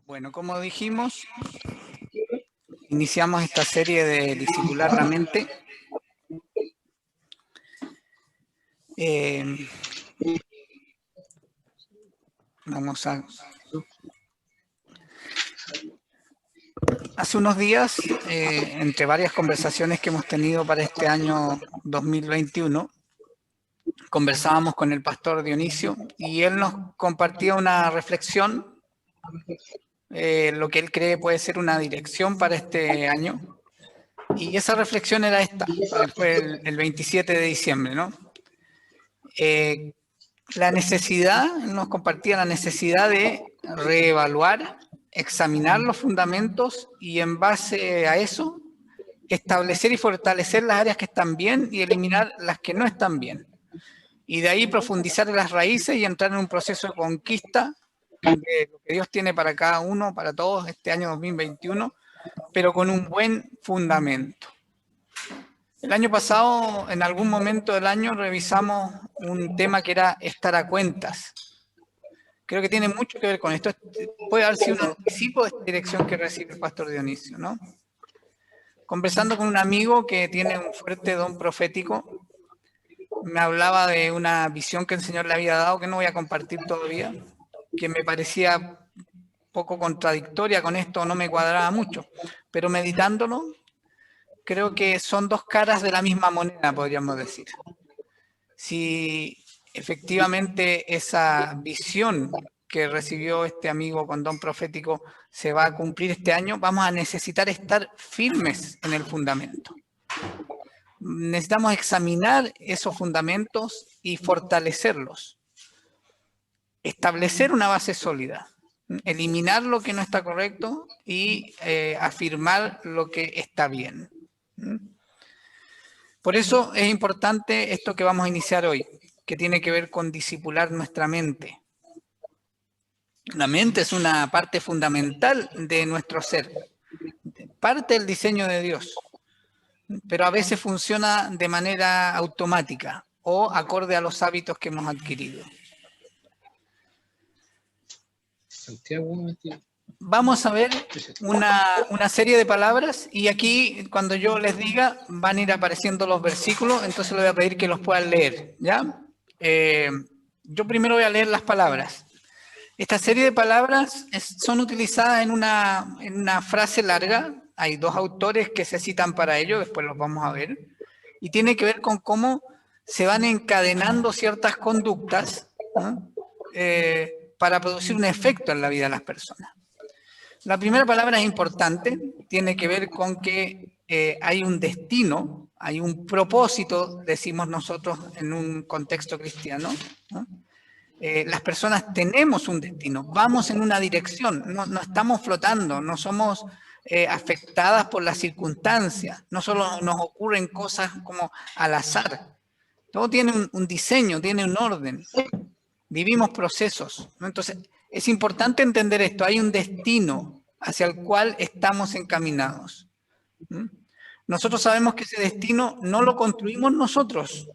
Bueno, como dijimos, iniciamos esta serie de Discipular la Mente. Vamos a... Hace unos días, entre varias conversaciones que hemos tenido para este año 2021, conversábamos con el pastor Dionisio y él nos compartía una reflexión, lo que él cree puede ser una dirección para este año. Y esa reflexión era esta, fue el 27 de diciembre, ¿no? La necesidad, nos compartía la necesidad de reevaluar, examinar los fundamentos y en base a eso, establecer y fortalecer las áreas que están bien y eliminar las que no están bien. Y de ahí profundizar en las raíces y entrar en un proceso de conquista de lo que Dios tiene para cada uno, para todos este año 2021, pero con un buen fundamento. El año pasado, en algún momento del año, revisamos un tema que era estar a cuentas. Creo que tiene mucho que ver con esto. Puede haber sido un anticipo de esta dirección que recibe el pastor Dionisio, ¿no? Conversando con un amigo que tiene un fuerte don profético, me hablaba de una visión que el Señor le había dado, que no voy a compartir todavía, que me parecía poco contradictoria con esto, no me cuadraba mucho, pero meditándolo, creo que son dos caras de la misma moneda, podríamos decir. Si efectivamente esa visión que recibió este amigo con don profético se va a cumplir este año, vamos a necesitar estar firmes en el fundamento. Necesitamos examinar esos fundamentos y fortalecerlos. Establecer una base sólida. Eliminar lo que no está correcto y afirmar lo que está bien. Por eso es importante esto que vamos a iniciar hoy, que tiene que ver con discipular nuestra mente. La mente es una parte fundamental de nuestro ser, parte del diseño de Dios, pero a veces funciona de manera automática o acorde a los hábitos que hemos adquirido. Vamos a ver una serie de palabras y aquí cuando yo les diga van a ir apareciendo los versículos, entonces les voy a pedir que los puedan leer, ¿ya? Yo primero voy a leer las palabras. Esta serie de palabras son utilizadas en una frase larga. Hay dos autores que se citan para ello, después los vamos a ver. Y tiene que ver con cómo se van encadenando ciertas conductas, ¿no? Para producir un efecto en la vida de las personas. La primera palabra es importante, tiene que ver con que hay un destino, hay un propósito, decimos nosotros en un contexto cristiano, ¿no? Las personas tenemos un destino, vamos en una dirección, no estamos flotando, no somos afectadas por las circunstancias, no solo nos ocurren cosas como al azar, todo tiene un diseño, tiene un orden, vivimos procesos, ¿no? Entonces es importante entender esto, hay un destino hacia el cual estamos encaminados. Nosotros sabemos que ese destino no lo construimos nosotros,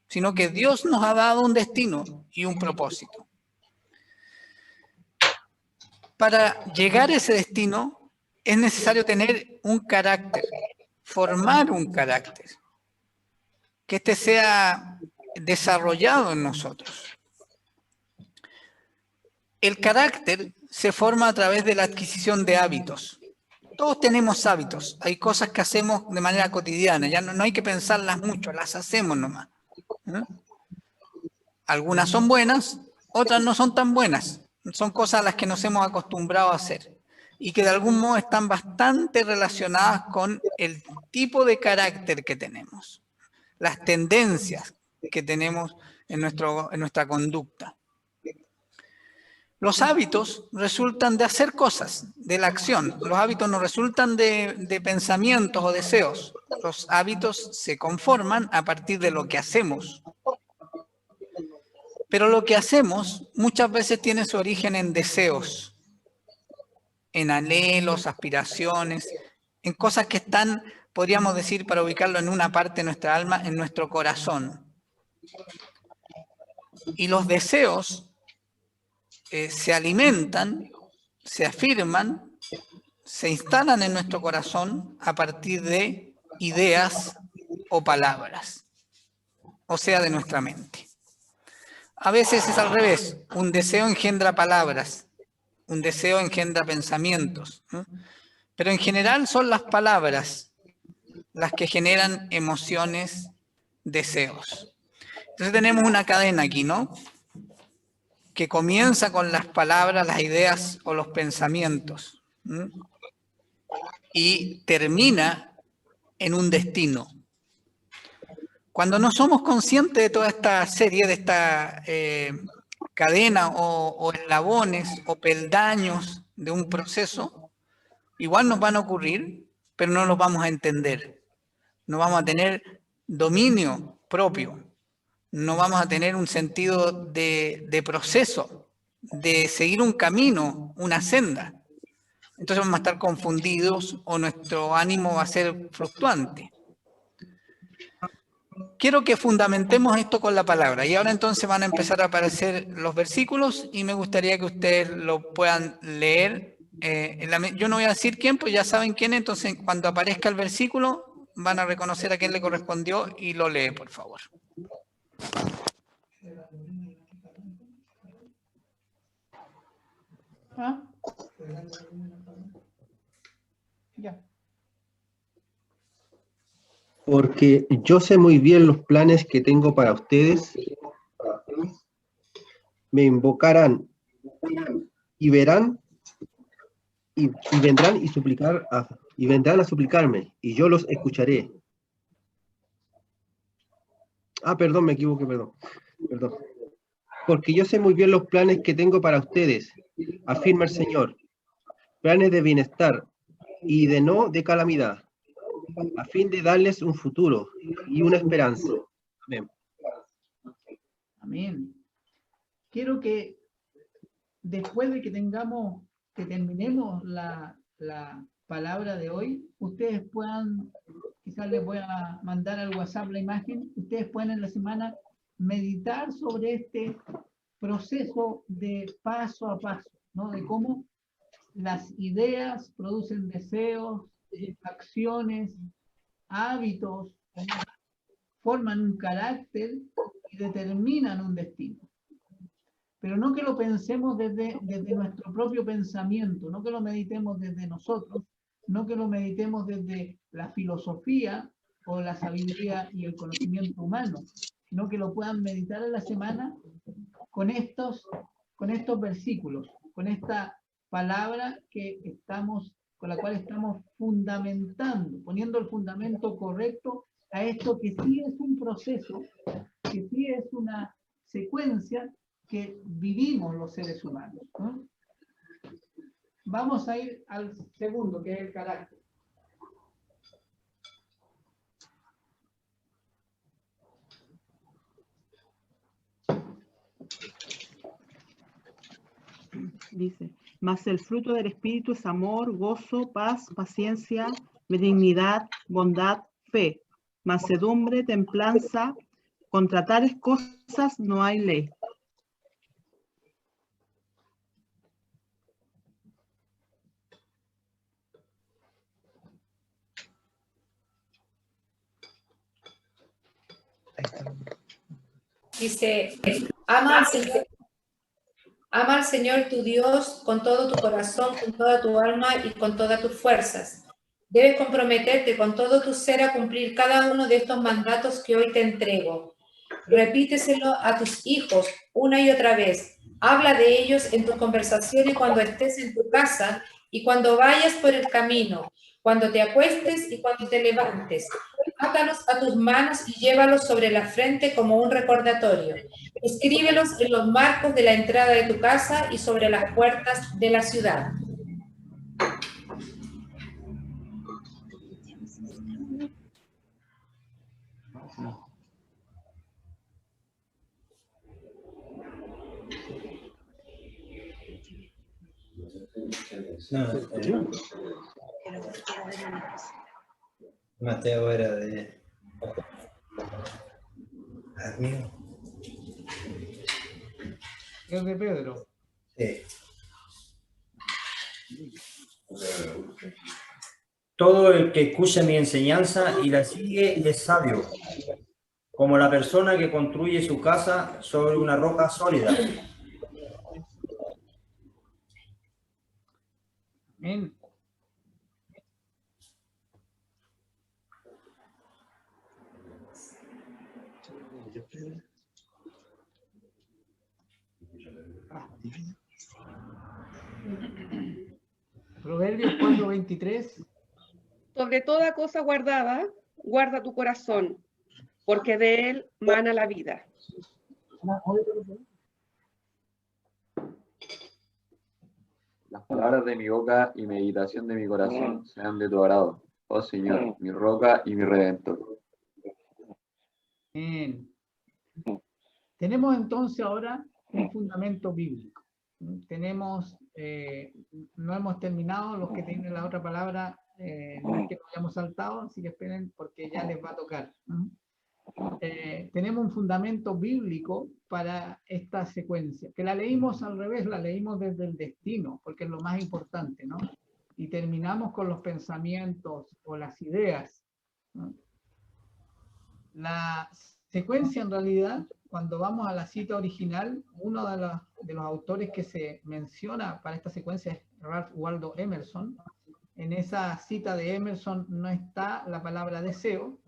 sino que Dios nos ha dado un destino y un propósito. Para llegar a ese destino es necesario tener un carácter, formar un carácter, que éste sea desarrollado en nosotros. El carácter se forma a través de la adquisición de hábitos. Todos tenemos hábitos, hay cosas que hacemos de manera cotidiana, ya no hay que pensarlas mucho, las hacemos nomás. Algunas son buenas, otras no son tan buenas. Son cosas a las que nos hemos acostumbrado a hacer y que de algún modo están bastante relacionadas con el tipo de carácter que tenemos, las tendencias que tenemos en nuestra conducta. Los hábitos resultan de hacer cosas, de la acción. Los hábitos no resultan de pensamientos o deseos. Los hábitos se conforman a partir de lo que hacemos. Pero lo que hacemos muchas veces tiene su origen en deseos, en anhelos, aspiraciones, en cosas que están, podríamos decir, para ubicarlo en una parte de nuestra alma, en nuestro corazón. Y los deseos se alimentan se afirman, se instalan en nuestro corazón a partir de ideas o palabras, o sea, de nuestra mente. A veces es al revés, un deseo engendra palabras, un deseo engendra pensamientos, ¿no? Pero en general son las palabras las que generan emociones, deseos. Entonces tenemos una cadena aquí, ¿no? Que comienza con las palabras, las ideas o los pensamientos, ¿no? Y termina en un destino. Cuando no somos conscientes de toda esta serie, de esta cadena o eslabones o peldaños de un proceso, igual nos van a ocurrir, pero no los vamos a entender. No vamos a tener dominio propio. No vamos a tener un sentido de proceso, de seguir un camino, una senda. Entonces vamos a estar confundidos o nuestro ánimo va a ser fluctuante. Quiero que fundamentemos esto con la palabra y ahora entonces van a empezar a aparecer los versículos y me gustaría que ustedes lo puedan leer. Yo no voy a decir quién, pues ya saben quién, entonces cuando aparezca el versículo van a reconocer a quién le correspondió y lo lee, por favor. ¿Ah? Ya. Porque yo sé muy bien los planes que tengo para ustedes. Me invocarán y verán y vendrán y vendrán a suplicarme y yo los escucharé. Perdón, me equivoqué, perdón. Porque yo sé muy bien los planes que tengo para ustedes, afirma el Señor. Planes de bienestar y de calamidad, a fin de darles un futuro y una esperanza. Amén. Amén. Quiero que después de que terminemos la palabra de hoy, ustedes puedan, quizás les voy a mandar al WhatsApp la imagen, ustedes pueden en la semana meditar sobre este proceso de paso a paso, ¿no? De cómo las ideas producen deseos, acciones, hábitos, forman un carácter y determinan un destino. Pero no que lo pensemos desde nuestro propio pensamiento, no que lo meditemos desde nosotros, no que lo meditemos desde la filosofía o la sabiduría y el conocimiento humano, sino que lo puedan meditar en la semana con estos versículos, con esta palabra con la cual estamos fundamentando, poniendo el fundamento correcto a esto que sí es un proceso, que sí es una secuencia que vivimos los seres humanos, ¿no? Vamos a ir al segundo, que es el carácter. Dice, mas el fruto del Espíritu es amor, gozo, paz, paciencia, benignidad, bondad, fe, mansedumbre, templanza. Contra tales cosas no hay ley. Dice, ama al Señor tu Dios con todo tu corazón, con toda tu alma y con todas tus fuerzas. Debes comprometerte con todo tu ser a cumplir cada uno de estos mandatos que hoy te entrego. Repíteselo a tus hijos una y otra vez. Habla de ellos en tus conversaciones cuando estés en tu casa y cuando vayas por el camino, cuando te acuestes y cuando te levantes. Átalos a tus manos y llévalos sobre la frente como un recordatorio. Escríbelos en los marcos de la entrada de tu casa y sobre las puertas de la ciudad. Mateo era de amigo. Es de Pedro. Sí. Todo el que escucha mi enseñanza y la sigue es sabio, como la persona que construye su casa sobre una roca sólida. Amén. Proverbios 4:23. Sobre toda cosa guardada, guarda tu corazón, porque de él mana la vida. Las palabras de mi boca y meditación de mi corazón sean de tu agrado, oh Señor, mi roca y mi redentor. Bien. Tenemos entonces ahora un fundamento bíblico. Tenemos, no hemos terminado, los que tienen la otra palabra, no es que nos hayamos saltado, así que esperen porque ya les va a tocar. Tenemos un fundamento bíblico para esta secuencia, que la leímos al revés, la leímos desde el destino, porque es lo más importante, ¿no? Y terminamos con los pensamientos o las ideas, ¿no? La secuencia, en realidad, cuando vamos a la cita original, uno de los autores que se menciona para esta secuencia es Ralph Waldo Emerson. En esa cita de Emerson no está la palabra deseo.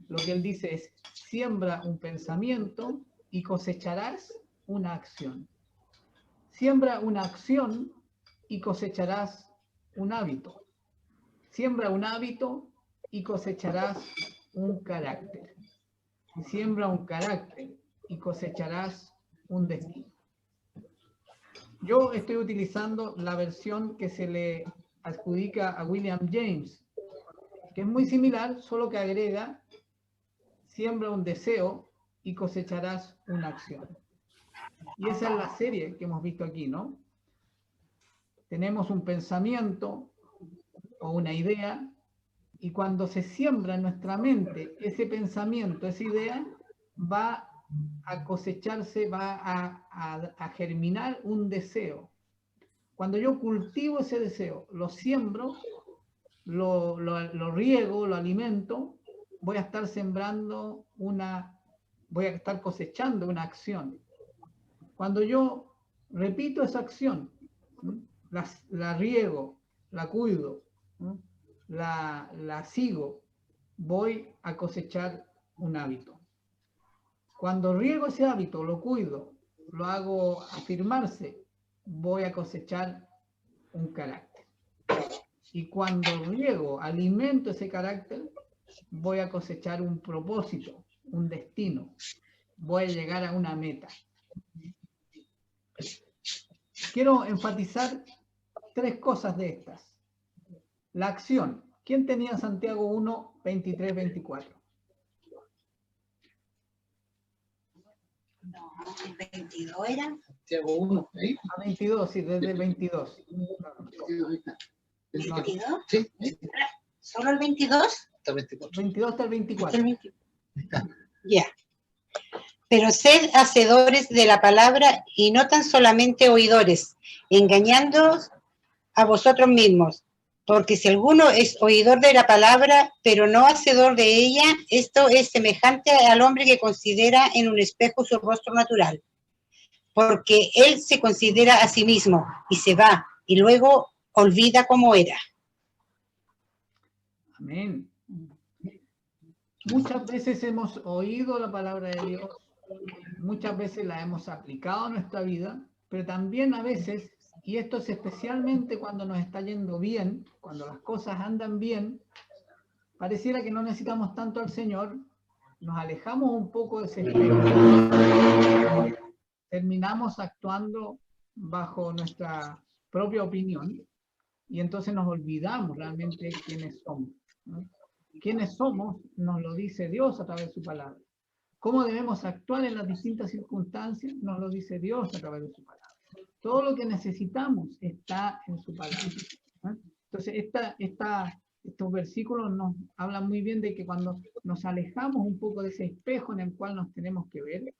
Lo que él dice es: siembra un pensamiento y cosecharás una acción. Siembra una acción y cosecharás un hábito. Siembra un hábito y cosecharás un carácter. Siembra un carácter y cosecharás un destino. Yo estoy utilizando la versión que se le adjudica a William James, que es muy similar, solo que agrega: siembra un deseo y cosecharás una acción. Y esa es la serie que hemos visto aquí, ¿no? Tenemos un pensamiento o una idea, y cuando se siembra en nuestra mente ese pensamiento, esa idea, va a cosecharse, va a germinar un deseo. Cuando yo cultivo ese deseo, lo siembro, lo riego, lo alimento, voy a estar sembrando voy a estar cosechando una acción. Cuando yo repito esa acción, la riego, la cuido, la sigo, voy a cosechar un hábito. Cuando riego ese hábito, lo cuido, lo hago afirmarse, voy a cosechar un carácter. Y cuando riego, alimento ese carácter, voy a cosechar un propósito, un destino. Voy a llegar a una meta. Quiero enfatizar 3 cosas de estas. La acción. ¿Quién tenía Santiago 1, 23, 24? No, el 22 era. Santiago 1, ¿ahí? A 22, sí, desde el 22. ¿El 22? Sí. ¿Solo el 22? Hasta el 24. 22 hasta el 24. Ya. Pero sed hacedores de la palabra y no tan solamente oidores, engañándoos a vosotros mismos. Porque si alguno es oidor de la palabra, pero no hacedor de ella, esto es semejante al hombre que considera en un espejo su rostro natural. Porque él se considera a sí mismo y se va, y luego olvida cómo era. Amén. Muchas veces hemos oído la palabra de Dios, muchas veces la hemos aplicado a nuestra vida, pero también a veces, y esto es especialmente cuando nos está yendo bien, cuando las cosas andan bien, pareciera que no necesitamos tanto al Señor, nos alejamos un poco de ese espejo, terminamos actuando bajo nuestra propia opinión, y entonces nos olvidamos realmente quiénes somos, ¿no? Quiénes somos nos lo dice Dios a través de su palabra. Cómo debemos actuar en las distintas circunstancias nos lo dice Dios a través de su palabra. Todo lo que necesitamos está en su palabra, ¿no? Entonces, estos versículos nos hablan muy bien de que cuando nos alejamos un poco de ese espejo en el cual nos tenemos que ver,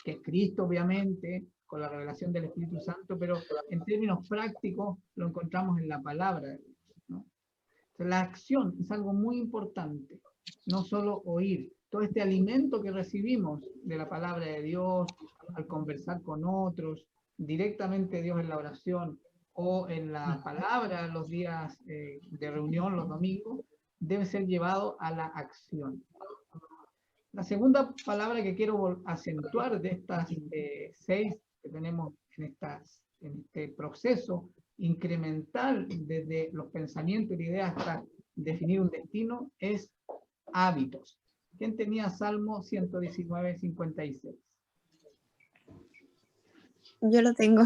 que es Cristo obviamente, con la revelación del Espíritu Santo, pero en términos prácticos lo encontramos en la palabra de Dios, ¿no? La acción es algo muy importante, no solo oír. Todo este alimento que recibimos de la palabra de Dios, al conversar con otros, directamente Dios en la oración o en la palabra los días de reunión, los domingos, debe ser llevado a la acción. La segunda palabra que quiero acentuar de estas 6 que tenemos en este proceso incremental desde los pensamientos y ideas hasta definir un destino es hábitos. ¿Quién tenía Salmo 119, 56? Yo lo tengo.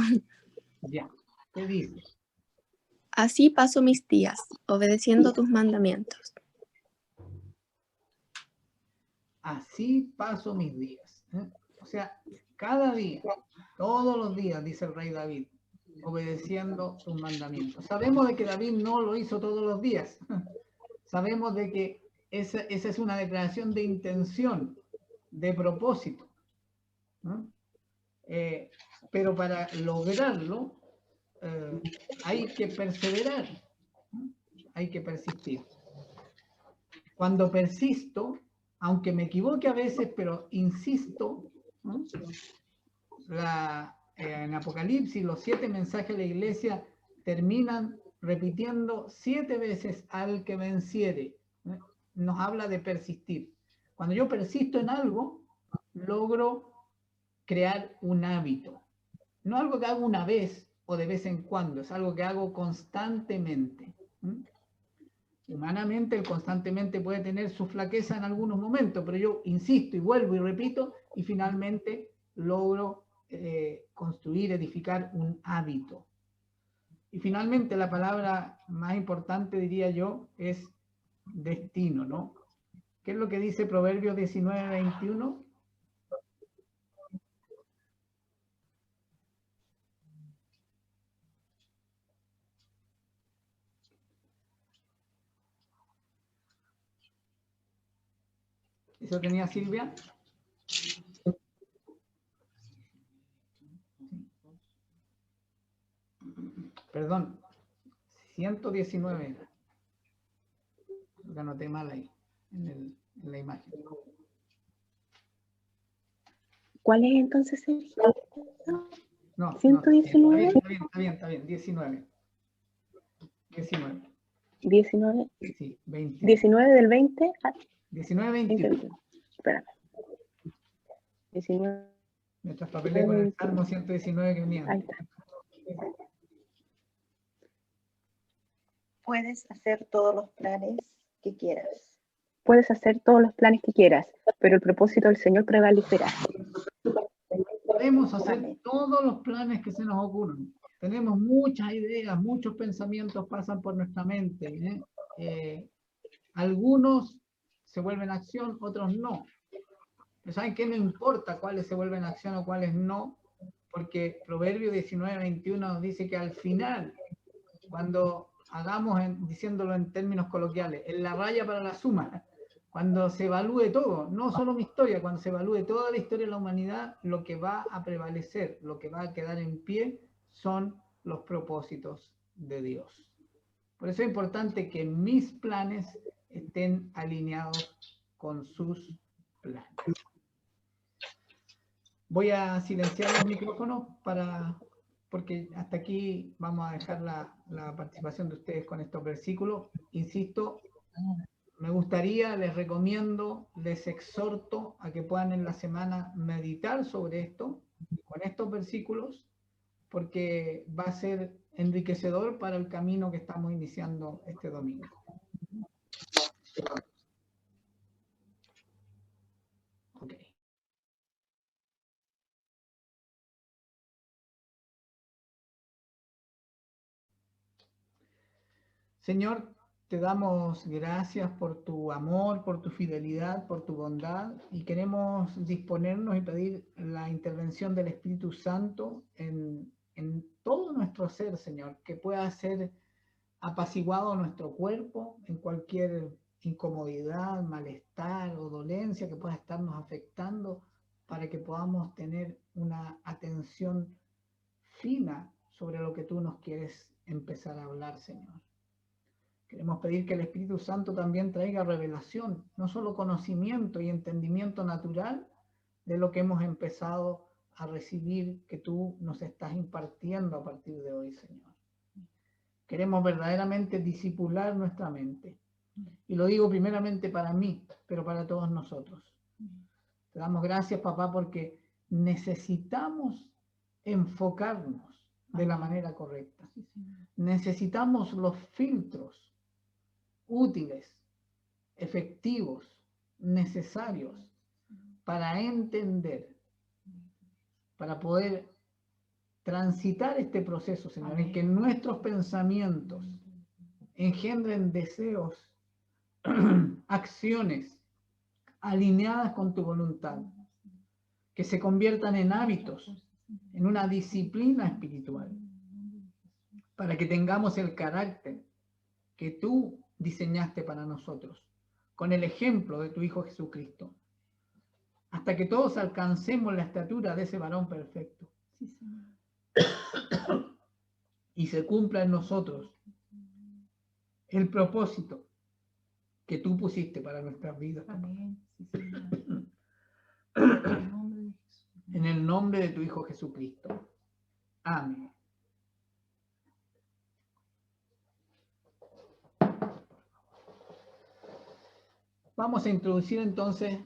Ya, ¿qué dice? Así paso mis días, obedeciendo tus mandamientos. Así paso mis días. O sea, cada día, todos los días, dice el rey David, obedeciendo sus mandamientos. Sabemos de que David no lo hizo todos los días. Sabemos de que esa es una declaración de intención, de propósito, ¿no? Pero para lograrlo hay que perseverar, ¿no? Hay que persistir. Cuando persisto, aunque me equivoque a veces, pero insisto, ¿no? En Apocalipsis los 7 mensajes de la iglesia terminan repitiendo 7 veces al que venciere. Nos habla de persistir. Cuando yo persisto en algo, logro crear un hábito. No algo que hago una vez o de vez en cuando, es algo que hago constantemente. Humanamente, el constantemente puede tener su flaqueza en algunos momentos, pero yo insisto y vuelvo y repito y finalmente logro construir, edificar un hábito. Y finalmente la palabra más importante, diría yo, es destino, ¿no? ¿Qué es lo que dice Proverbios 19, 21? ¿Eso tenía Silvia? Perdón, 119. Lo anoté mal ahí, en la imagen. ¿Cuál es entonces, Sergio? No, 119. Está bien, 19. 19. 19. Sí, 20. 19 del 20 al 19, 21. Espérame. 19. Mientras papelé con el Salmo 119 que venía. Ahí está. Puedes hacer todos los planes que quieras. Puedes hacer todos los planes que quieras, pero el propósito del Señor prevalecerá. Podemos hacer todos los planes que se nos ocurran. Tenemos muchas ideas, muchos pensamientos pasan por nuestra mente. Algunos se vuelven acción, otros no. Pero ¿saben qué? No importa cuáles se vuelven acción o cuáles no, porque Proverbio 19, 21 nos dice que al final, cuando hagamos, diciéndolo en términos coloquiales, en la raya para la suma, cuando se evalúe todo, no solo mi historia, cuando se evalúe toda la historia de la humanidad, lo que va a prevalecer, lo que va a quedar en pie, son los propósitos de Dios. Por eso es importante que mis planes estén alineados con sus planes. Voy a silenciar los micrófonos porque hasta aquí vamos a dejar la participación de ustedes con estos versículos. Insisto, me gustaría, les recomiendo, les exhorto a que puedan en la semana meditar sobre esto, con estos versículos, porque va a ser enriquecedor para el camino que estamos iniciando este domingo. Ok. Señor, te damos gracias por tu amor, por tu fidelidad, por tu bondad, y queremos disponernos y pedir la intervención del Espíritu Santo en todo nuestro ser, Señor, que pueda ser apaciguado nuestro cuerpo en cualquier incomodidad, malestar o dolencia que pueda estarnos afectando, para que podamos tener una atención defina sobre lo que tú nos quieres empezar a hablar, Señor. Queremos pedir que el Espíritu Santo también traiga revelación, no solo conocimiento y entendimiento natural de lo que hemos empezado a recibir, que tú nos estás impartiendo a partir de hoy, Señor. Queremos verdaderamente disipular nuestra mente. Y lo digo primeramente para mí, pero para todos nosotros. Te damos gracias, papá, porque necesitamos enfocarnos de la manera correcta. Necesitamos los filtros útiles, efectivos, necesarios para entender, para poder transitar este proceso, Señor, en que nuestros pensamientos engendren deseos, acciones alineadas con tu voluntad, que se conviertan en hábitos, en una disciplina espiritual, para que tengamos el carácter que tú diseñaste para nosotros, con el ejemplo de tu Hijo Jesucristo, hasta que todos alcancemos la estatura de ese varón perfecto. Y se cumpla en nosotros el propósito que tú pusiste para nuestras vidas. Amén. En el nombre de tu Hijo Jesucristo. Amén. Vamos a introducir entonces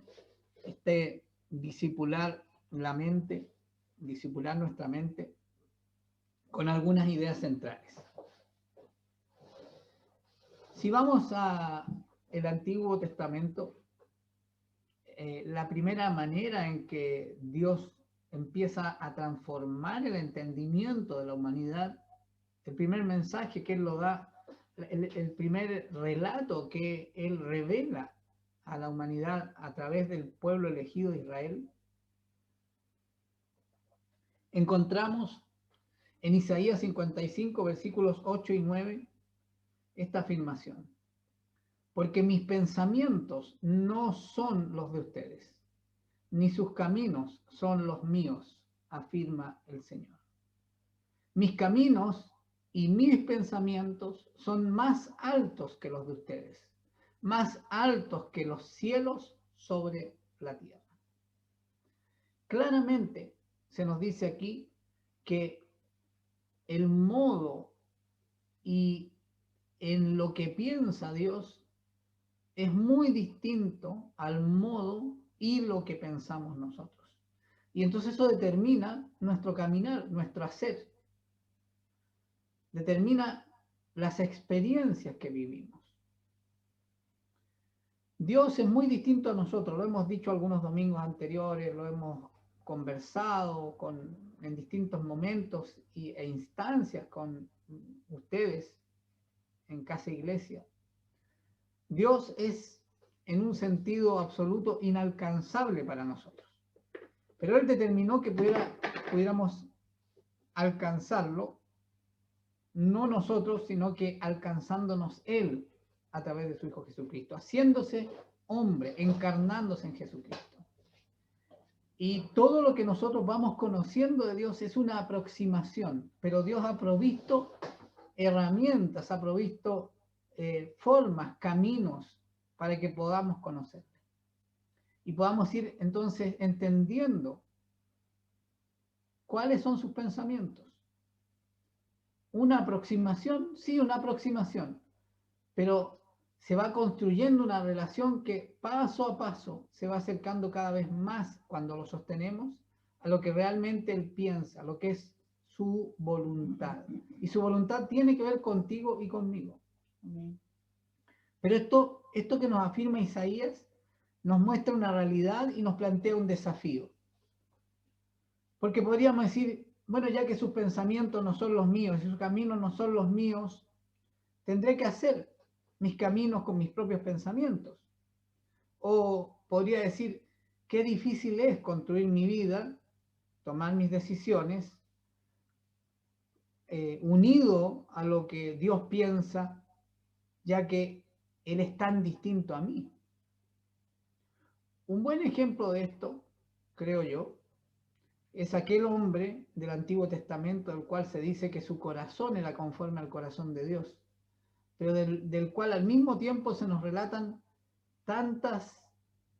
discipular la mente, discipular nuestra mente con algunas ideas centrales. Si vamos al Antiguo Testamento, la primera manera en que Dios empieza a transformar el entendimiento de la humanidad, el primer mensaje que Él lo da, el primer relato que Él revela a la humanidad a través del pueblo elegido de Israel, encontramos en Isaías 55, versículos 8 y 9, esta afirmación: porque mis pensamientos no son los de ustedes, ni sus caminos son los míos, afirma el Señor. Mis caminos y mis pensamientos son más altos que los de ustedes, más altos que los cielos sobre la tierra. Claramente se nos dice aquí que el modo y en lo que piensa Dios es muy distinto al modo y lo que pensamos nosotros. Y entonces eso determina nuestro caminar, nuestro hacer. Determina las experiencias que vivimos. Dios es muy distinto a nosotros, lo hemos dicho algunos domingos anteriores, lo hemos conversado en distintos momentos e instancias con ustedes en Casa Iglesia. Dios es en un sentido absoluto inalcanzable para nosotros, pero Él determinó que pudiéramos alcanzarlo, no nosotros, sino que alcanzándonos Él a través de su Hijo Jesucristo, haciéndose hombre, encarnándose en Jesucristo. Y todo lo que nosotros vamos conociendo de Dios es una aproximación, pero Dios ha provisto herramientas, ha provisto formas, caminos para que podamos conocerle. Y podamos ir entonces entendiendo cuáles son sus pensamientos. Una aproximación, sí, una aproximación, pero se va construyendo una relación que paso a paso se va acercando cada vez más, cuando lo sostenemos, a lo que realmente Él piensa, lo que es su voluntad. Y su voluntad tiene que ver contigo y conmigo. Pero esto que nos afirma Isaías nos muestra una realidad y nos plantea un desafío. Porque podríamos decir, bueno, ya que sus pensamientos no son los míos y sus caminos no son los míos, tendré que hacer mis caminos con mis propios pensamientos. O podría decir, qué difícil es construir mi vida, tomar mis decisiones, unido a lo que Dios piensa, ya que Él es tan distinto a mí. Un buen ejemplo de esto, creo yo, es aquel hombre del Antiguo Testamento del cual se dice que su corazón era conforme al corazón de Dios, pero del cual al mismo tiempo se nos relatan tantas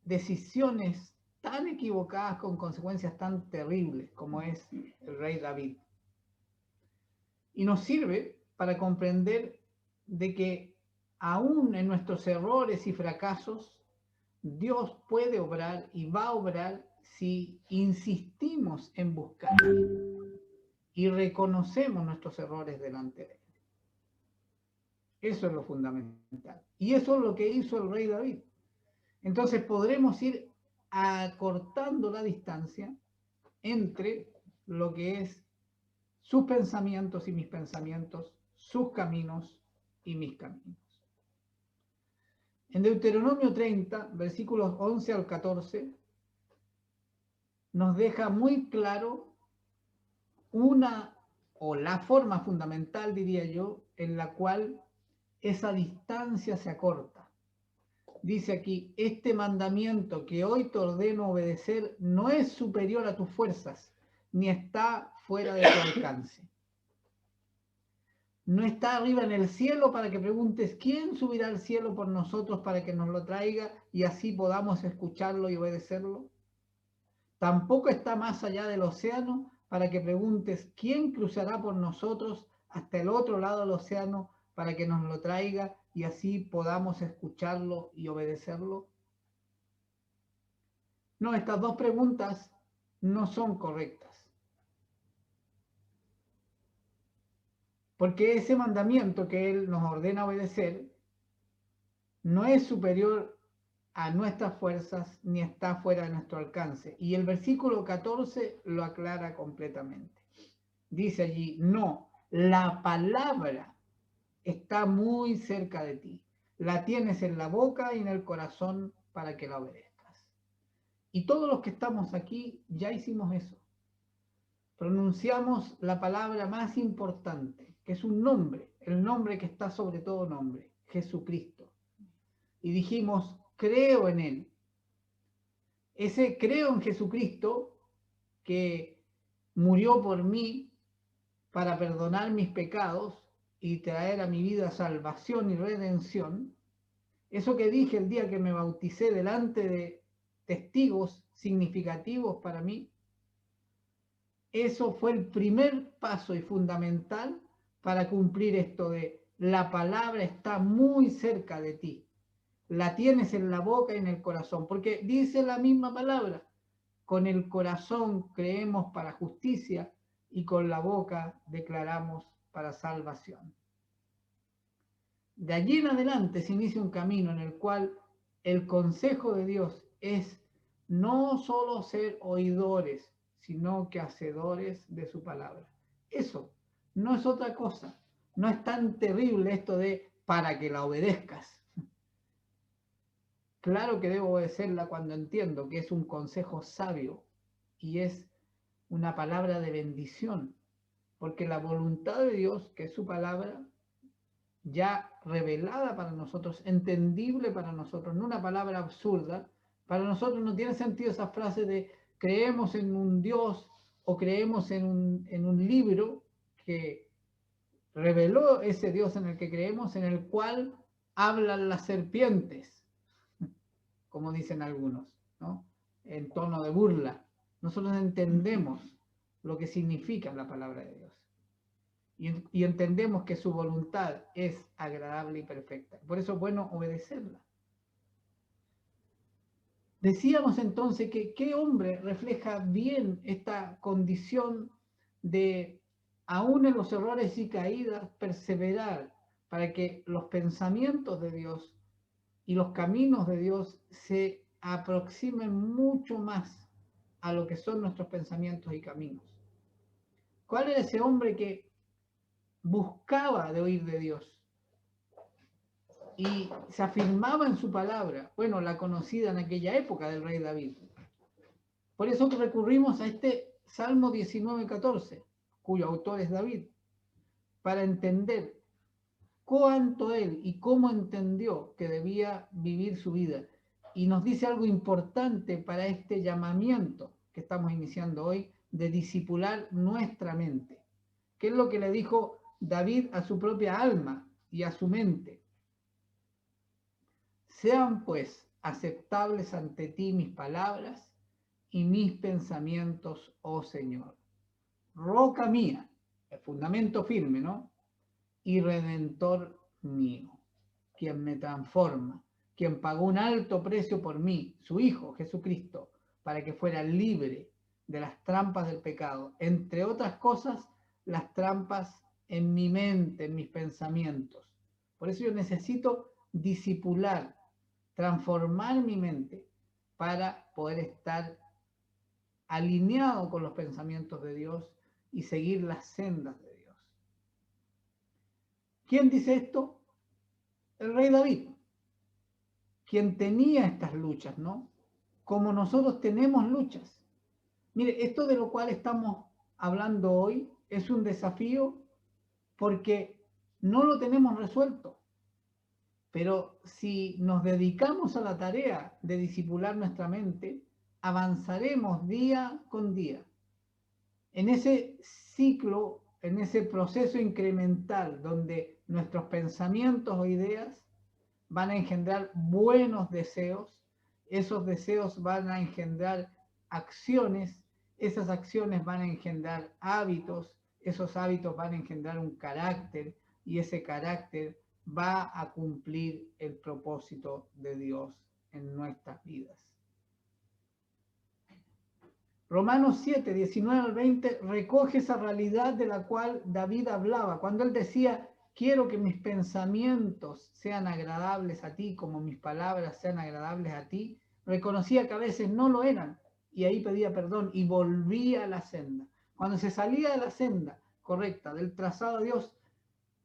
decisiones tan equivocadas con consecuencias tan terribles como es el rey David. Y nos sirve para comprender de que aún en nuestros errores y fracasos, Dios puede obrar y va a obrar si insistimos en buscar y reconocemos nuestros errores delante de Él. Eso es lo fundamental. Y eso es lo que hizo el rey David. Entonces podremos ir acortando la distancia entre lo que es sus pensamientos y mis pensamientos, sus caminos y mis caminos. En Deuteronomio 30, versículos 11 al 14, nos deja muy claro la forma fundamental, diría yo, en la cual esa distancia se acorta. Dice aquí, este mandamiento que hoy te ordeno obedecer no es superior a tus fuerzas, ni está fuera de tu alcance. No está arriba en el cielo para que preguntes, ¿quién subirá al cielo por nosotros para que nos lo traiga y así podamos escucharlo y obedecerlo? Tampoco está más allá del océano para que preguntes, ¿quién cruzará por nosotros hasta el otro lado del océano para que nos lo traiga y así podamos escucharlo y obedecerlo? No, estas dos preguntas no son correctas. Porque ese mandamiento que Él nos ordena obedecer no es superior a nuestras fuerzas ni está fuera de nuestro alcance. Y el versículo 14 lo aclara completamente. Dice allí, no, la palabra está muy cerca de ti. La tienes en la boca y en el corazón para que la obedezcas. Y todos los que estamos aquí ya hicimos eso. Pronunciamos la palabra más importante, que es un nombre, el nombre que está sobre todo nombre, Jesucristo. Y dijimos, creo en Él. Ese creo en Jesucristo que murió por mí para perdonar mis pecados y traer a mi vida salvación y redención. Eso que dije el día que me bauticé delante de testigos significativos para mí, eso fue el primer paso y fundamental para cumplir esto de la palabra está muy cerca de ti. La tienes en la boca y en el corazón, porque dice la misma palabra. Con el corazón creemos para justicia y con la boca declaramos para salvación. De allí en adelante se inicia un camino en el cual el consejo de Dios es no solo ser oidores, sino que hacedores de su palabra. Eso no es otra cosa. No es tan terrible esto de para que la obedezcas. Claro que debo obedecerla cuando entiendo que es un consejo sabio y es una palabra de bendición, porque la voluntad de Dios, que es su palabra, ya revelada para nosotros, entendible para nosotros, no una palabra absurda. Para nosotros no tiene sentido esa frase de creemos en un Dios o creemos en un libro que reveló ese Dios en el que creemos, en el cual hablan las serpientes, como dicen algunos, ¿no? En tono de burla. Nosotros entendemos lo que significa la palabra de Dios. Y entendemos que su voluntad es agradable y perfecta. Por eso es bueno obedecerla. Decíamos entonces que qué hombre refleja bien esta condición de, aún en los errores y caídas, perseverar para que los pensamientos de Dios y los caminos de Dios se aproximen mucho más a lo que son nuestros pensamientos y caminos. ¿Cuál era ese hombre que buscaba de oír de Dios y se afirmaba en su palabra? Bueno, la conocida en aquella época del rey David. Por eso recurrimos a este Salmo 19:14, cuyo autor es David, para entender cuánto él y cómo entendió que debía vivir su vida. Y nos dice algo importante para este llamamiento que estamos iniciando hoy de disipular nuestra mente. ¿Qué es lo que le dijo David a su propia alma y a su mente? Sean pues aceptables ante ti mis palabras y mis pensamientos, oh Señor. Roca mía, el fundamento firme, ¿no? Y redentor mío, quien me transforma, quien pagó un alto precio por mí, su Hijo Jesucristo, para que fuera libre de las trampas del pecado, entre otras cosas, las trampas en mi mente, en mis pensamientos. Por eso yo necesito disipular, transformar mi mente para poder estar alineado con los pensamientos de Dios y seguir las sendas de Dios. ¿Quién dice esto? El rey David, quien tenía estas luchas, ¿no? Como nosotros tenemos luchas. Mire, esto de lo cual estamos hablando hoy es un desafío porque no lo tenemos resuelto. Pero si nos dedicamos a la tarea de disipular nuestra mente, avanzaremos día con día. En ese ciclo, en ese proceso incremental donde nuestros pensamientos o ideas van a engendrar buenos deseos, esos deseos van a engendrar acciones, esas acciones van a engendrar hábitos, esos hábitos van a engendrar un carácter y ese carácter va a cumplir el propósito de Dios en nuestras vidas. Romanos 7, 19 al 20 recoge esa realidad de la cual David hablaba, cuando él decía, quiero que mis pensamientos sean agradables a ti, como mis palabras sean agradables a ti. Reconocía que a veces no lo eran, y ahí pedía perdón, y volvía a la senda. Cuando se salía de la senda correcta, del trazado de Dios,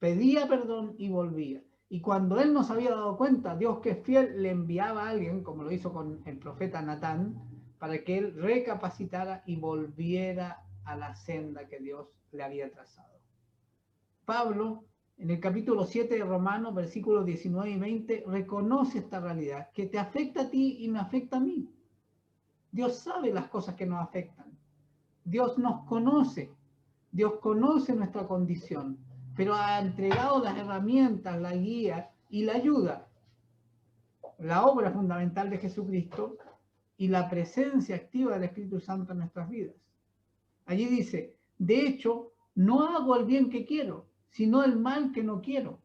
pedía perdón y volvía. Y cuando él no se había dado cuenta, Dios que es fiel, le enviaba a alguien, como lo hizo con el profeta Natán, para que él recapacitara y volviera a la senda que Dios le había trazado. Pablo, en el capítulo 7 de Romanos, versículos 19 y 20, reconoce esta realidad, que te afecta a ti y me afecta a mí. Dios sabe las cosas que nos afectan. Dios nos conoce. Dios conoce nuestra condición, pero ha entregado las herramientas, la guía y la ayuda, la obra fundamental de Jesucristo y la presencia activa del Espíritu Santo en nuestras vidas. Allí dice, de hecho, no hago el bien que quiero, sino el mal que no quiero.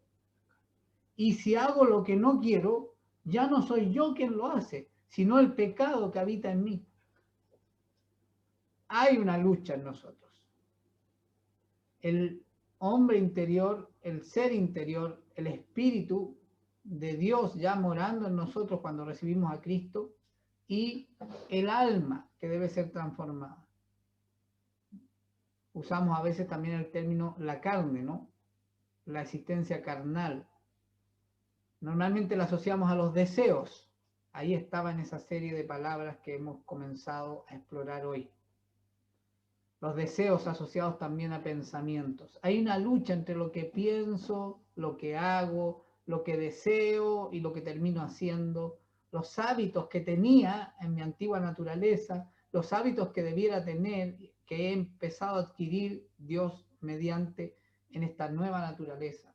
Y si hago lo que no quiero, ya no soy yo quien lo hace, sino el pecado que habita en mí. Hay una lucha en nosotros. El hombre interior, el ser interior, el Espíritu de Dios ya morando en nosotros cuando recibimos a Cristo, y el alma que debe ser transformada. Usamos a veces también el término la carne, ¿no? La existencia carnal. Normalmente la asociamos a los deseos. Ahí estaba en esa serie de palabras que hemos comenzado a explorar hoy. Los deseos asociados también a pensamientos. Hay una lucha entre lo que pienso, lo que hago, lo que deseo y lo que termino haciendo. Los hábitos que tenía en mi antigua naturaleza, los hábitos que debiera tener, que he empezado a adquirir Dios mediante en esta nueva naturaleza.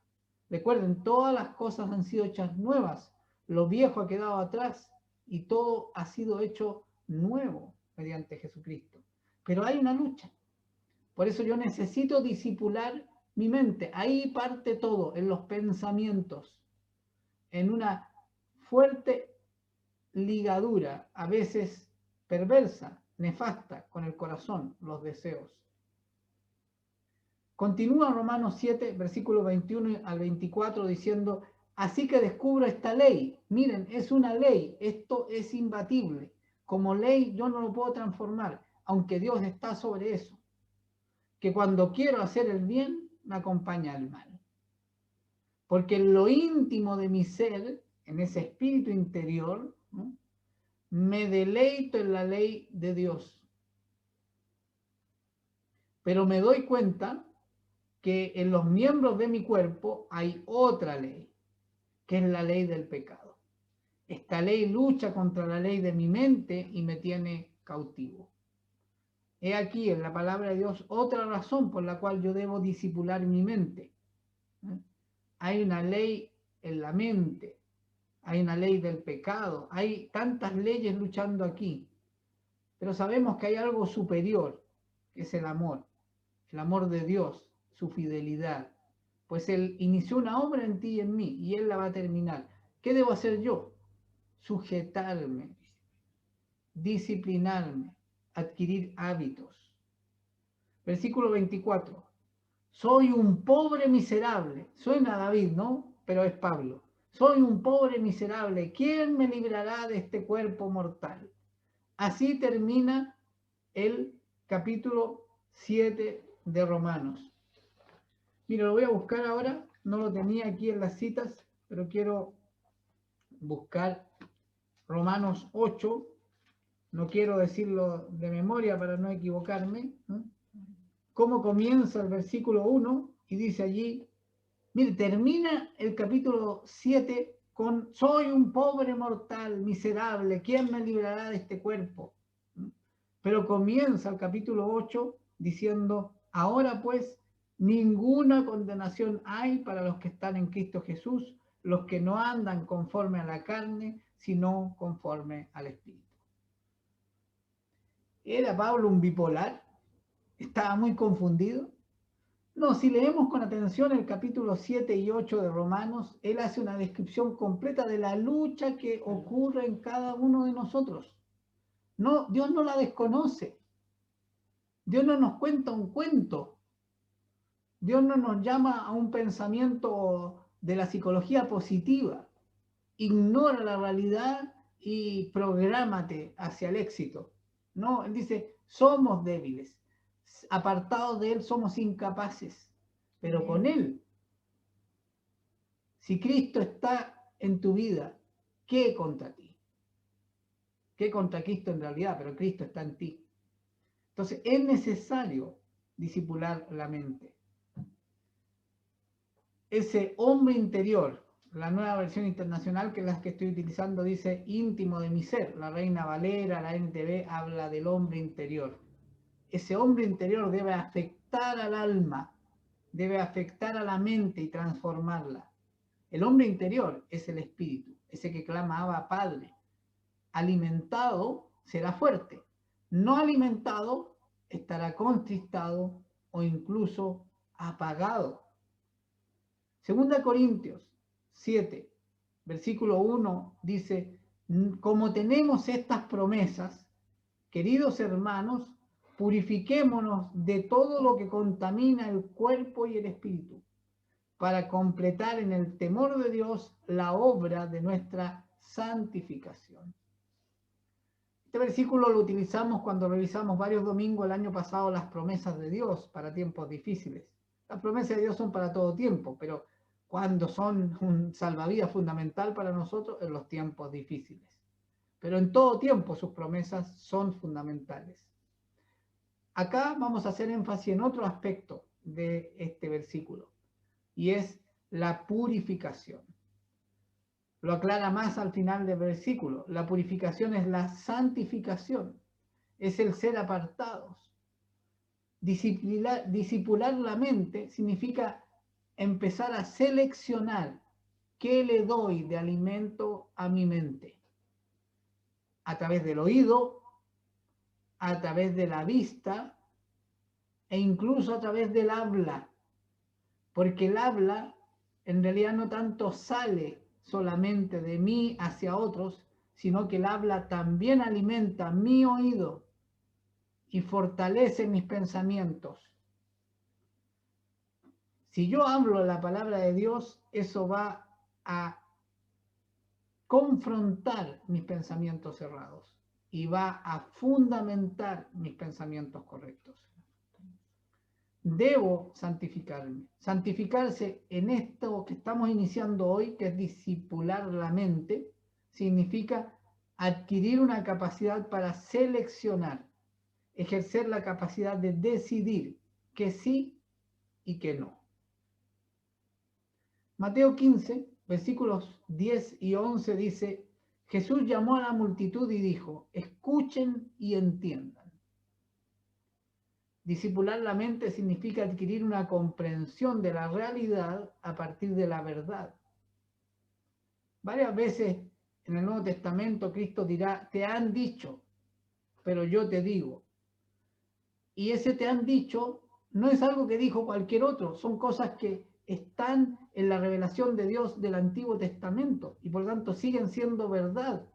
Recuerden, todas las cosas han sido hechas nuevas, lo viejo ha quedado atrás y todo ha sido hecho nuevo mediante Jesucristo. Pero hay una lucha. Por eso yo necesito disipular mi mente. Ahí parte todo, en los pensamientos, en una fuerte ligadura, a veces perversa, nefasta, con el corazón, los deseos. Continúa Romanos 7, versículos 21 al 24, diciendo, así que descubro esta ley. Miren, es una ley, esto es imbatible. Como ley yo no lo puedo transformar, aunque Dios está sobre eso. Que cuando quiero hacer el bien, me acompaña el mal. Porque en lo íntimo de mi ser, en ese espíritu interior, ¿no?, me deleito en la ley de Dios. Pero me doy cuenta que en los miembros de mi cuerpo hay otra ley, que es la ley del pecado. Esta ley lucha contra la ley de mi mente y me tiene cautivo. He aquí en la palabra de Dios otra razón por la cual yo debo disipular mi mente. Hay una ley en la mente, hay una ley del pecado, hay tantas leyes luchando aquí, pero sabemos que hay algo superior, que es el amor de Dios, su fidelidad. Pues Él inició una obra en ti y en mí, y Él la va a terminar. ¿Qué debo hacer yo? Sujetarme, disciplinarme, adquirir hábitos. Versículo 24. Soy un pobre miserable. Suena a David, ¿no? Pero es Pablo. Soy un pobre miserable. ¿Quién me librará de este cuerpo mortal? Así termina el capítulo 7 de Romanos. Mira, lo voy a buscar ahora. No lo tenía aquí en las citas, pero quiero buscar Romanos 8. No quiero decirlo de memoria para no equivocarme. ¿Cómo comienza el versículo 1? Y dice allí, mire, termina el capítulo 7 con soy un pobre mortal, miserable, ¿quién me librará de este cuerpo? Pero comienza el capítulo 8 diciendo, ahora pues, ninguna condenación hay para los que están en Cristo Jesús, los que no andan conforme a la carne, sino conforme al Espíritu. ¿Era Pablo un bipolar? ¿Estaba muy confundido? No, si leemos con atención el capítulo 7 y 8 de Romanos, él hace una descripción completa de la lucha que ocurre en cada uno de nosotros. No, Dios no la desconoce. Dios no nos cuenta un cuento. Dios no nos llama a un pensamiento de la psicología positiva. Ignora la realidad y prográmate hacia el éxito. No, él dice, somos débiles. Apartados de Él somos incapaces, pero con Él, si Cristo está en tu vida, ¿qué contra ti? ¿Qué contra Cristo en realidad? Pero Cristo está en ti. Entonces es necesario disipular la mente. Ese hombre interior, la nueva versión internacional, que es la que estoy utilizando, dice íntimo de mi ser. La Reina Valera, la NTV, habla del hombre interior. Ese hombre interior debe afectar al alma, debe afectar a la mente y transformarla. El hombre interior es el espíritu, ese que clama Abba Padre. Alimentado será fuerte, no alimentado estará contristado o incluso apagado. Segunda Corintios 7, versículo 1 dice, como tenemos estas promesas, queridos hermanos, purifiquémonos de todo lo que contamina el cuerpo y el espíritu, para completar en el temor de Dios la obra de nuestra santificación. Este versículo lo utilizamos cuando revisamos varios domingos el año pasado las promesas de Dios para tiempos difíciles. Las promesas de Dios son para todo tiempo, pero cuando son un salvavidas fundamental para nosotros en los tiempos difíciles. Pero en todo tiempo sus promesas son fundamentales. Acá vamos a hacer énfasis en otro aspecto de este versículo, y es la purificación. Lo aclara más al final del versículo. La purificación es la santificación, es el ser apartados. Disipular la mente significa empezar a seleccionar qué le doy de alimento a mi mente. A través del oído, a través de la vista e incluso a través del habla, porque el habla en realidad no tanto sale solamente de mí hacia otros, sino que el habla también alimenta mi oído y fortalece mis pensamientos. Si yo hablo la palabra de Dios, eso va a confrontar mis pensamientos errados y va a fundamentar mis pensamientos correctos. Debo santificarme. Santificarse en esto que estamos iniciando hoy, que es disipular la mente, significa adquirir una capacidad para seleccionar, ejercer la capacidad de decidir que sí y que no. Mateo 15, versículos 10 y 11 dice, Jesús llamó a la multitud y dijo, escuchen y entiendan. Discipular la mente significa adquirir una comprensión de la realidad a partir de la verdad. Varias veces en el Nuevo Testamento Cristo dirá, te han dicho, pero yo te digo. Y ese te han dicho no es algo que dijo cualquier otro, son cosas que están en la revelación de Dios del Antiguo Testamento y por lo tanto siguen siendo verdad.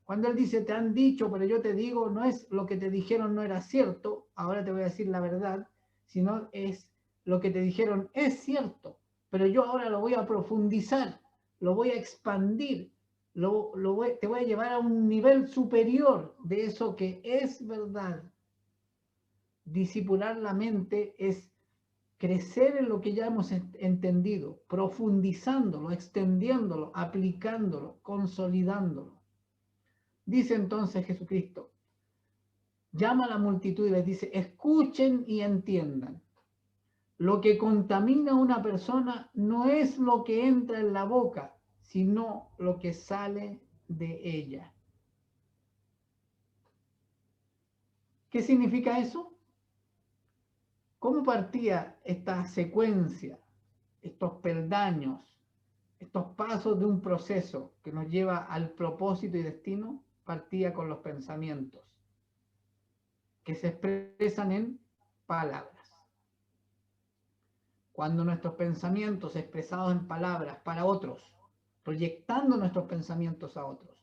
Cuando Él dice, te han dicho, pero yo te digo, no es lo que te dijeron no era cierto, ahora te voy a decir la verdad, sino es lo que te dijeron es cierto, pero yo ahora lo voy a profundizar, lo voy a expandir, te voy a llevar a un nivel superior de eso que es verdad. Discipular la mente es crecer en lo que ya hemos entendido, profundizándolo, extendiéndolo, aplicándolo, consolidándolo. Dice entonces Jesucristo, llama a la multitud y les dice, escuchen y entiendan. Lo que contamina a una persona no es lo que entra en la boca, sino lo que sale de ella. ¿Qué significa eso? ¿Cómo partía esta secuencia, estos peldaños, estos pasos de un proceso que nos lleva al propósito y destino? Partía con los pensamientos, que se expresan en palabras. Cuando nuestros pensamientos expresados en palabras para otros, proyectando nuestros pensamientos a otros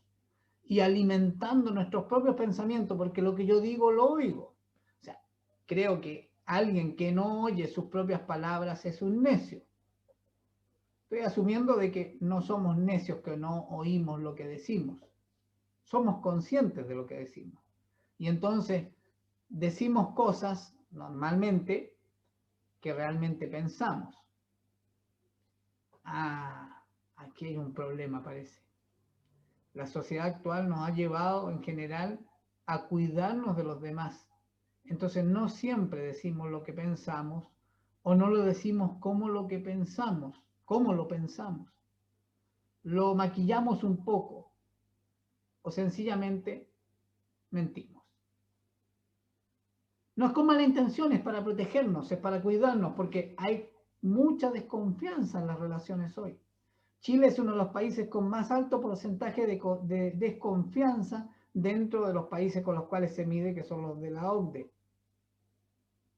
y alimentando nuestros propios pensamientos, porque lo que yo digo lo oigo. O sea, creo que alguien que no oye sus propias palabras es un necio. Estoy asumiendo de que no somos necios, que no oímos lo que decimos. Somos conscientes de lo que decimos. Y entonces decimos cosas normalmente que realmente pensamos. Aquí hay un problema, parece. La sociedad actual nos ha llevado en general a cuidarnos de los demás. Entonces no siempre decimos lo que pensamos o no lo decimos como lo que pensamos, como lo pensamos. Lo maquillamos un poco o sencillamente mentimos. No es con mala intención, es para protegernos, es para cuidarnos, porque hay mucha desconfianza en las relaciones hoy. Chile es uno de los países con más alto porcentaje de desconfianza dentro de los países con los cuales se mide, que son los de la OCDE,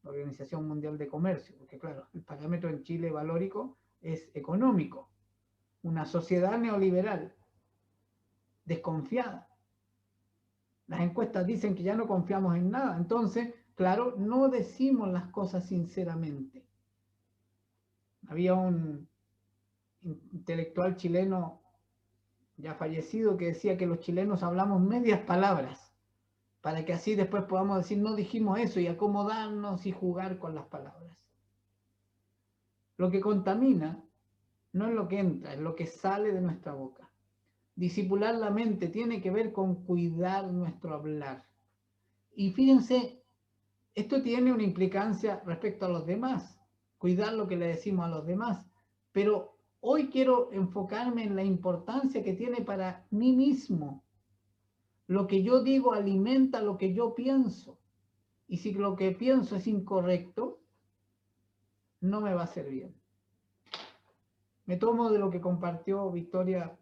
la Organización Mundial de Comercio, porque claro, el parámetro en Chile valórico es económico, una sociedad neoliberal, desconfiada. Las encuestas dicen que ya no confiamos en nada, entonces, claro, no decimos las cosas sinceramente. Había un intelectual chileno ya fallecido que decía que los chilenos hablamos medias palabras, para que así después podamos decir, no dijimos eso, y acomodarnos y jugar con las palabras. Lo que contamina no es lo que entra, es lo que sale de nuestra boca. Discipular la mente tiene que ver con cuidar nuestro hablar. Y fíjense, esto tiene una implicancia respecto a los demás, cuidar lo que le decimos a los demás, pero hoy quiero enfocarme en la importancia que tiene para mí mismo. Lo que yo digo alimenta lo que yo pienso. Y si lo que pienso es incorrecto, no me va a hacer bien. Me tomo de lo que compartió Victoria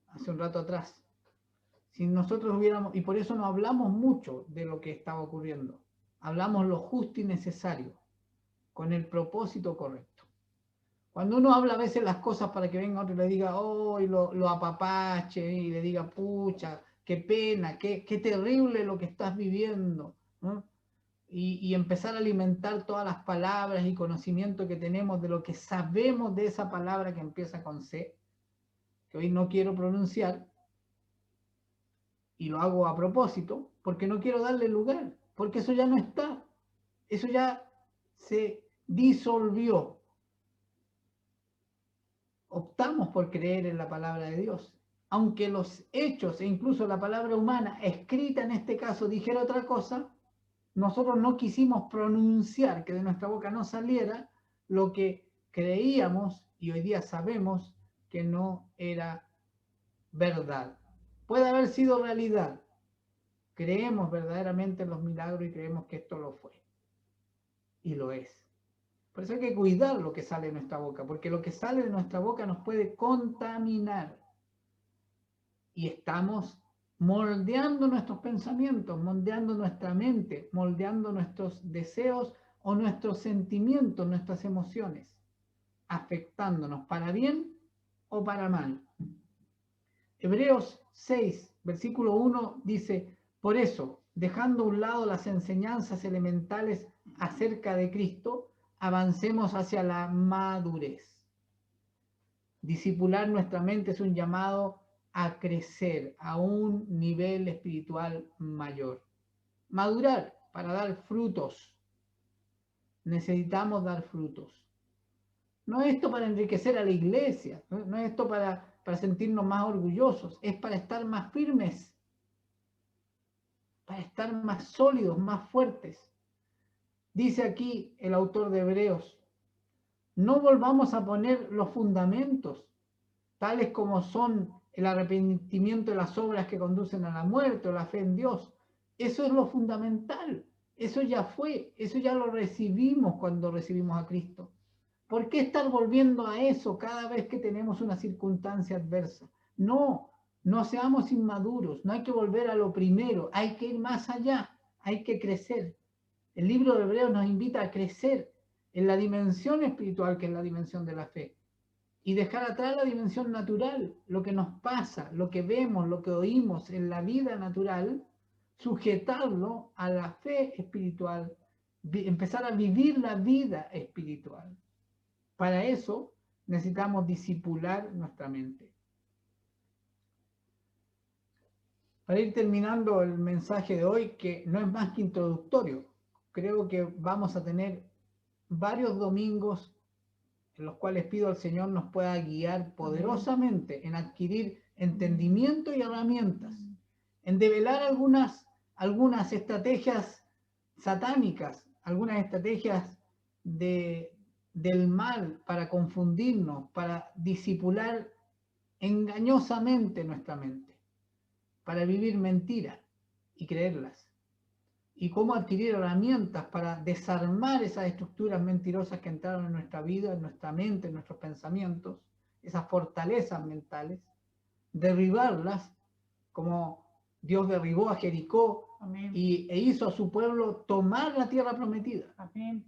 hace un rato atrás. Si nosotros hubiéramos, y por eso no hablamos mucho de lo que estaba ocurriendo, hablamos lo justo y necesario, con el propósito correcto. Cuando uno habla a veces las cosas para que venga otro y le diga, oh, y lo apapache, y le diga, pucha, qué pena, qué terrible lo que estás viviendo, ¿no? Y empezar a alimentar todas las palabras y conocimiento que tenemos de lo que sabemos de esa palabra que empieza con C, que hoy no quiero pronunciar, y lo hago a propósito, porque no quiero darle lugar, porque eso ya no está, eso ya se disolvió. Optamos por creer en la palabra de Dios, aunque los hechos e incluso la palabra humana escrita en este caso dijera otra cosa, nosotros no quisimos pronunciar, que de nuestra boca no saliera lo que creíamos y hoy día sabemos que no era verdad. Puede haber sido realidad. Creemos verdaderamente en los milagros y creemos que esto lo fue. y lo es. Por eso hay que cuidar lo que sale de nuestra boca, porque lo que sale de nuestra boca nos puede contaminar. Y estamos moldeando nuestros pensamientos, moldeando nuestra mente, moldeando nuestros deseos o nuestros sentimientos, nuestras emociones, afectándonos para bien o para mal. Hebreos 6, versículo 1 dice, por eso, dejando a un lado las enseñanzas elementales acerca de Cristo, avancemos hacia la madurez. Discipular nuestra mente es un llamado a crecer a un nivel espiritual mayor. Madurar para dar frutos. Necesitamos dar frutos. No es esto para enriquecer a la iglesia, no es esto para sentirnos más orgullosos, es para estar más firmes, para estar más sólidos, más fuertes. Dice aquí el autor de Hebreos, no volvamos a poner los fundamentos, tales como son el arrepentimiento de las obras que conducen a la muerte o la fe en Dios. Eso es lo fundamental, eso ya fue, eso ya lo recibimos cuando recibimos a Cristo. ¿Por qué estar volviendo a eso cada vez que tenemos una circunstancia adversa? No, no seamos inmaduros, no hay que volver a lo primero, hay que ir más allá, hay que crecer. El libro de Hebreos nos invita a crecer en la dimensión espiritual, que es la dimensión de la fe, y dejar atrás la dimensión natural, lo que nos pasa, lo que vemos, lo que oímos en la vida natural, sujetarlo a la fe espiritual, empezar a vivir la vida espiritual. Para eso necesitamos discipular nuestra mente. Para ir terminando el mensaje de hoy, que no es más que introductorio, creo que vamos a tener varios domingos en los cuales pido al Señor nos pueda guiar poderosamente en adquirir entendimiento y herramientas, en develar algunas estrategias satánicas, algunas estrategias del mal para confundirnos, para disipular engañosamente nuestra mente, para vivir mentiras y creerlas. Y cómo adquirir herramientas para desarmar esas estructuras mentirosas que entraron en nuestra vida, en nuestra mente, en nuestros pensamientos, esas fortalezas mentales, derribarlas como Dios derribó a Jericó e hizo a su pueblo tomar la tierra prometida. Amén.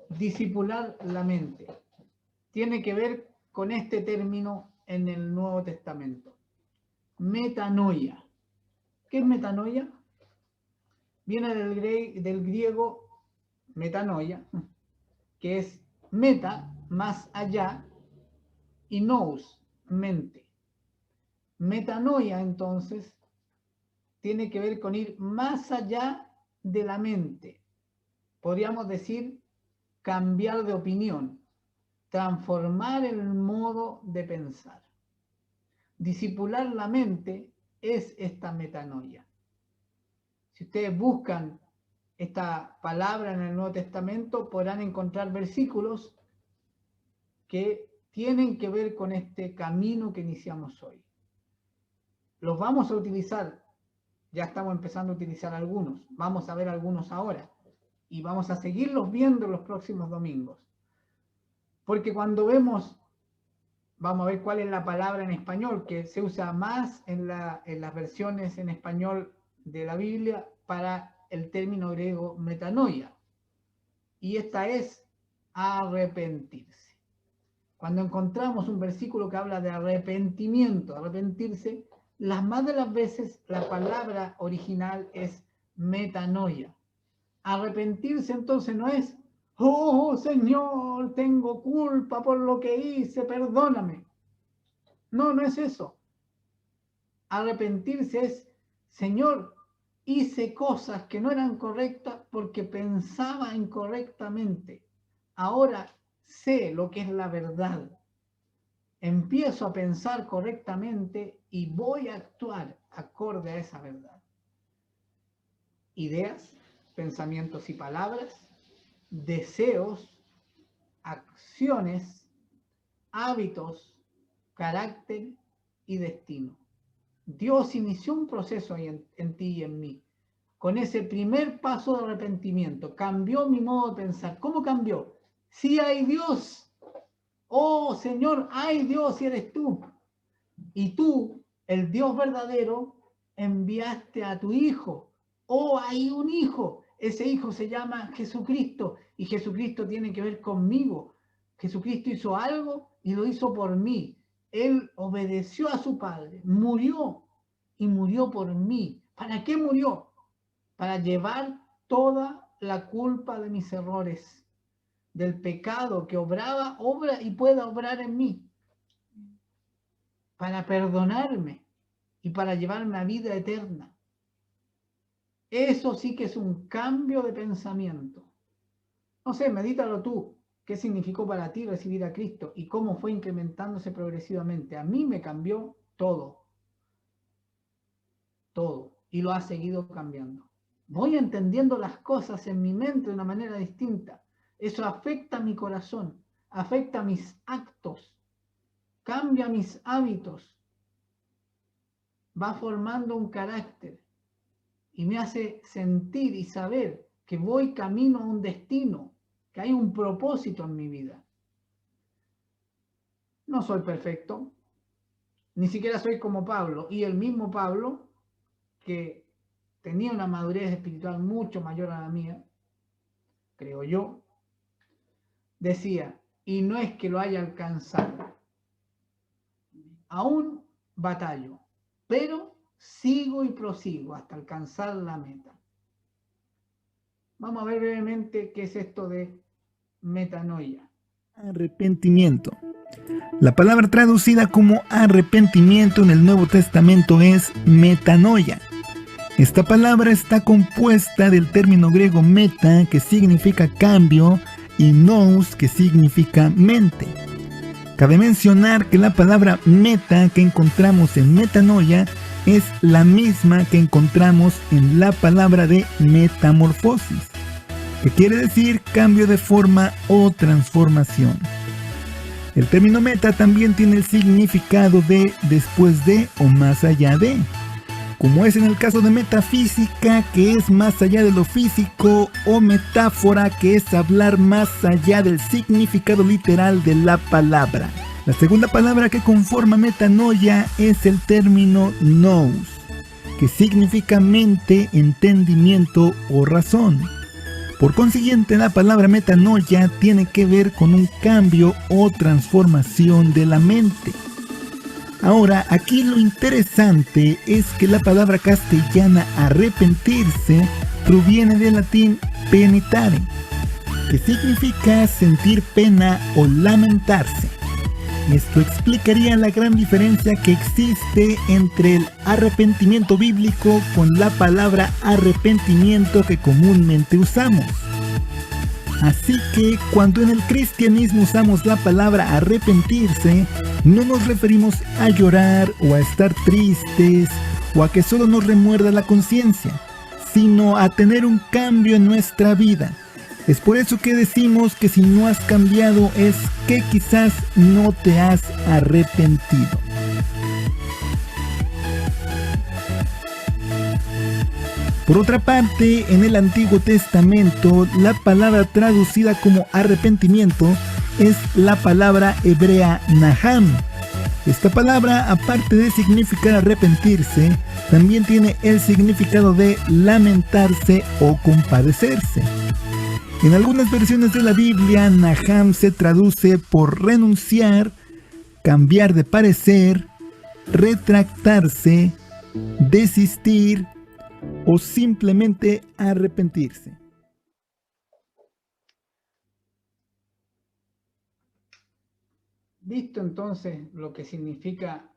Discipular la mente. Tiene que ver con este término en el Nuevo Testamento. Metanoia. ¿Qué es metanoia? Viene del griego metanoia, que es meta, más allá, y nous, mente. Metanoia, entonces, tiene que ver con ir más allá de la mente. Podríamos decir cambiar de opinión, transformar el modo de pensar. Discipular la mente es esta metanoia. Si ustedes buscan esta palabra en el Nuevo Testamento, podrán encontrar versículos que tienen que ver con este camino que iniciamos hoy. Los vamos a utilizar, ya estamos empezando a utilizar algunos, vamos a ver algunos ahora, y vamos a seguirlos viendo los próximos domingos. Porque cuando vemos, vamos a ver cuál es la palabra en español, que se usa más en las versiones en español de la Biblia para el término griego metanoia. Y esta es arrepentirse. Cuando encontramos un versículo que habla de arrepentimiento, arrepentirse, las más de las veces la palabra original es metanoia. Arrepentirse entonces no es, oh Señor, tengo culpa por lo que hice, perdóname. No, no es eso. Arrepentirse es, Señor, hice cosas que no eran correctas porque pensaba incorrectamente. Ahora sé lo que es la verdad. Empiezo a pensar correctamente y voy a actuar acorde a esa verdad. Ideas, pensamientos y palabras, deseos, acciones, hábitos, carácter y destino. Dios inició un proceso en ti y en mí. con ese primer paso de arrepentimiento. Cambió mi modo de pensar. ¿Cómo cambió? Sí hay Dios. Oh, Señor, hay Dios y eres tú. Y tú, el Dios verdadero, enviaste a tu Hijo. Oh, hay un Hijo. Ese Hijo se llama Jesucristo. Y Jesucristo tiene que ver conmigo. Jesucristo hizo algo y lo hizo por mí. Él obedeció a su Padre. Murió y murió por mí. ¿Para qué murió? Para llevar toda la culpa de mis errores, del pecado que obra y pueda obrar en mí, para perdonarme y para llevarme a vida eterna. Eso sí que es un cambio de pensamiento. No sé, medítalo tú. ¿Qué significó para ti recibir a Cristo y cómo fue incrementándose progresivamente? A mí me cambió todo. Todo. Y lo ha seguido cambiando. Voy entendiendo las cosas en mi mente de una manera distinta. Eso afecta mi corazón, afecta mis actos, cambia mis hábitos, va formando un carácter y me hace sentir y saber que voy camino a un destino, que hay un propósito en mi vida. No soy perfecto, ni siquiera soy como Pablo, y el mismo Pablo, que tenía una madurez espiritual mucho mayor a la mía, creo yo, decía, y no es que lo haya alcanzado, aún batallo, pero sigo y prosigo hasta alcanzar la meta. Vamos a ver brevemente qué es esto de metanoia. Arrepentimiento. La palabra traducida como arrepentimiento en el Nuevo Testamento es metanoia. Esta palabra está compuesta del término griego meta, que significa cambio, y nous, que significa mente. Cabe mencionar que la palabra meta que encontramos en metanoia es la misma que encontramos en la palabra de metamorfosis, que quiere decir cambio de forma o transformación. El término meta también tiene el significado de después de o más allá de, como es en el caso de metafísica, que es más allá de lo físico, o metáfora, que es hablar más allá del significado literal de la palabra. La segunda palabra que conforma metanoia es el término nous, que significa mente, entendimiento o razón. Por consiguiente, la palabra metanoia tiene que ver con un cambio o transformación de la mente. Ahora, aquí lo interesante es que la palabra castellana arrepentirse proviene del latín penitare, que significa sentir pena o lamentarse. Esto explicaría la gran diferencia que existe entre el arrepentimiento bíblico con la palabra arrepentimiento que comúnmente usamos. Así que cuando en el cristianismo usamos la palabra arrepentirse, no nos referimos a llorar o a estar tristes o a que solo nos remuerda la conciencia, sino a tener un cambio en nuestra vida. Es por eso que decimos que si no has cambiado es que quizás no te has arrepentido. Por otra parte, en el Antiguo Testamento, la palabra traducida como arrepentimiento es la palabra hebrea naham. Esta palabra, aparte de significar arrepentirse, también tiene el significado de lamentarse o compadecerse. En algunas versiones de la Biblia, naham se traduce por renunciar, cambiar de parecer, retractarse, desistir o simplemente arrepentirse. Visto entonces lo que significa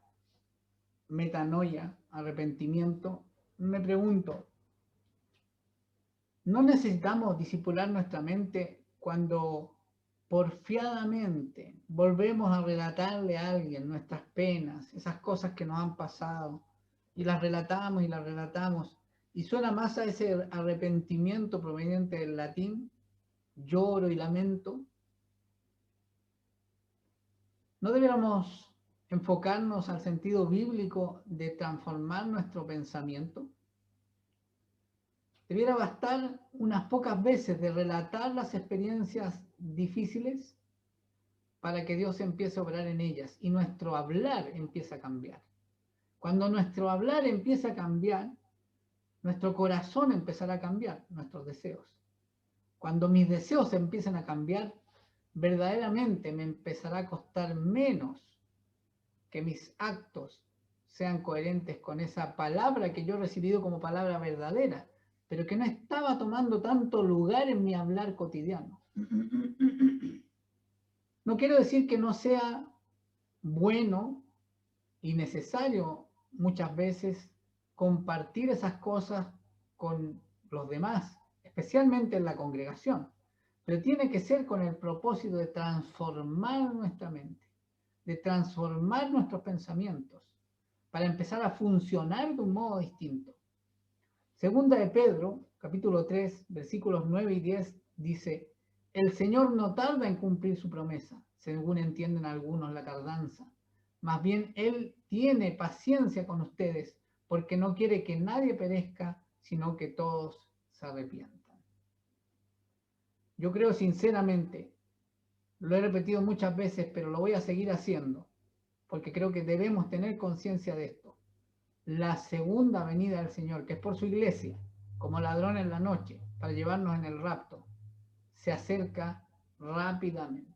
metanoia, arrepentimiento, me pregunto, ¿no necesitamos disipular nuestra mente cuando porfiadamente volvemos a relatarle a alguien nuestras penas, esas cosas que nos han pasado, y las relatamos y las relatamos, y suena más a ese arrepentimiento proveniente del latín, lloro y lamento? ¿No deberíamos enfocarnos al sentido bíblico de transformar nuestro pensamiento? Debiera bastar unas pocas veces de relatar las experiencias difíciles para que Dios empiece a obrar en ellas y nuestro hablar empieza a cambiar. Cuando nuestro hablar empieza a cambiar, nuestro corazón empezará a cambiar, nuestros deseos. Cuando mis deseos empiecen a cambiar, verdaderamente me empezará a costar menos que mis actos sean coherentes con esa palabra que yo he recibido como palabra verdadera, pero que no estaba tomando tanto lugar en mi hablar cotidiano. No quiero decir que no sea bueno y necesario muchas veces compartir esas cosas con los demás, especialmente en la congregación, pero tiene que ser con el propósito de transformar nuestra mente, de transformar nuestros pensamientos, para empezar a funcionar de un modo distinto. Segunda de Pedro, capítulo 3, versículos 9 y 10, dice: el Señor no tarda en cumplir su promesa, según entienden algunos la tardanza. Más bien, Él tiene paciencia con ustedes, porque no quiere que nadie perezca, sino que todos se arrepientan. Yo creo sinceramente, lo he repetido muchas veces, pero lo voy a seguir haciendo, porque creo que debemos tener conciencia de esto. La segunda venida del Señor, que es por su iglesia, como ladrón en la noche, para llevarnos en el rapto, se acerca rápidamente.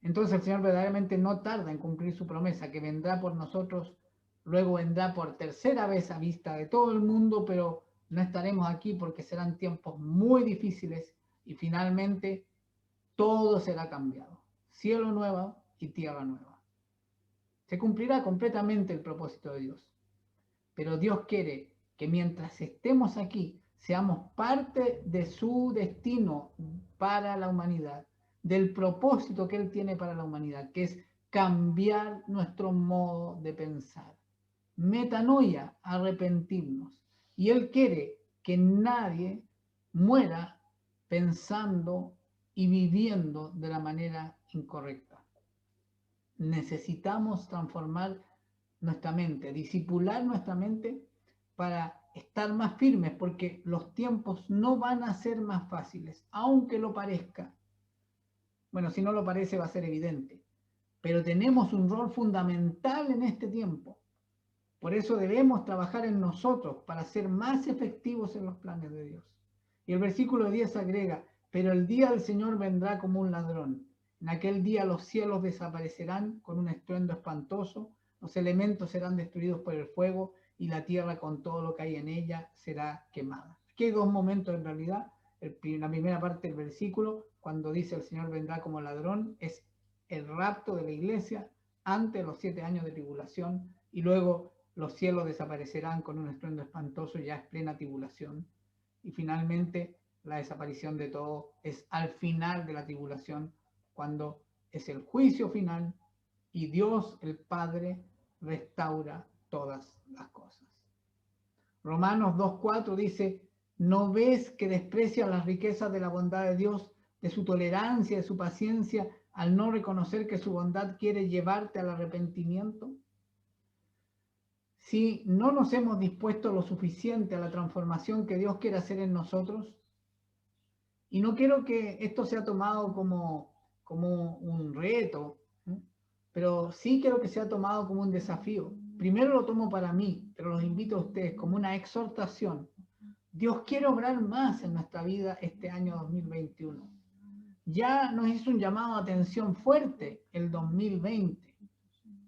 Entonces el Señor verdaderamente no tarda en cumplir su promesa, que vendrá por nosotros, luego vendrá por tercera vez a vista de todo el mundo, pero no estaremos aquí porque serán tiempos muy difíciles y finalmente todo será cambiado. Cielo nuevo y tierra nueva. Se cumplirá completamente el propósito de Dios. Pero Dios quiere que mientras estemos aquí, seamos parte de su destino para la humanidad, del propósito que Él tiene para la humanidad, que es cambiar nuestro modo de pensar. Metanoia, arrepentirnos. Y Él quiere que nadie muera pensando y viviendo de la manera incorrecta. Necesitamos transformar nuestra mente, disipular nuestra mente para estar más firmes, porque los tiempos no van a ser más fáciles, aunque lo parezca. Bueno, si no lo parece va a ser evidente, pero tenemos un rol fundamental en este tiempo. Por eso debemos trabajar en nosotros para ser más efectivos en los planes de Dios. Y el versículo 10 agrega: pero el día del Señor vendrá como un ladrón. En aquel día los cielos desaparecerán con un estruendo espantoso, los elementos serán destruidos por el fuego y la tierra con todo lo que hay en ella será quemada. Aquí hay dos momentos en realidad. La primera parte del versículo, cuando dice el Señor vendrá como ladrón, es el rapto de la iglesia antes de los 7 años de tribulación, y luego los cielos desaparecerán con un estruendo espantoso, ya es plena tribulación. Y finalmente la desaparición de todo es al final de la tribulación, cuando es el juicio final y Dios el Padre restaura todas las cosas. Romanos 2:4 dice: ¿no ves que desprecias las riquezas de la bondad de Dios, de su tolerancia, de su paciencia, al no reconocer que su bondad quiere llevarte al arrepentimiento? Si no nos hemos dispuesto lo suficiente a la transformación que Dios quiere hacer en nosotros, y no quiero que esto sea tomado como un reto, ¿no? Pero sí quiero que sea tomado como un desafío. Primero lo tomo para mí, pero los invito a ustedes como una exhortación. Dios quiere obrar más en nuestra vida este año 2021. Ya nos hizo un llamado a atención fuerte el 2020.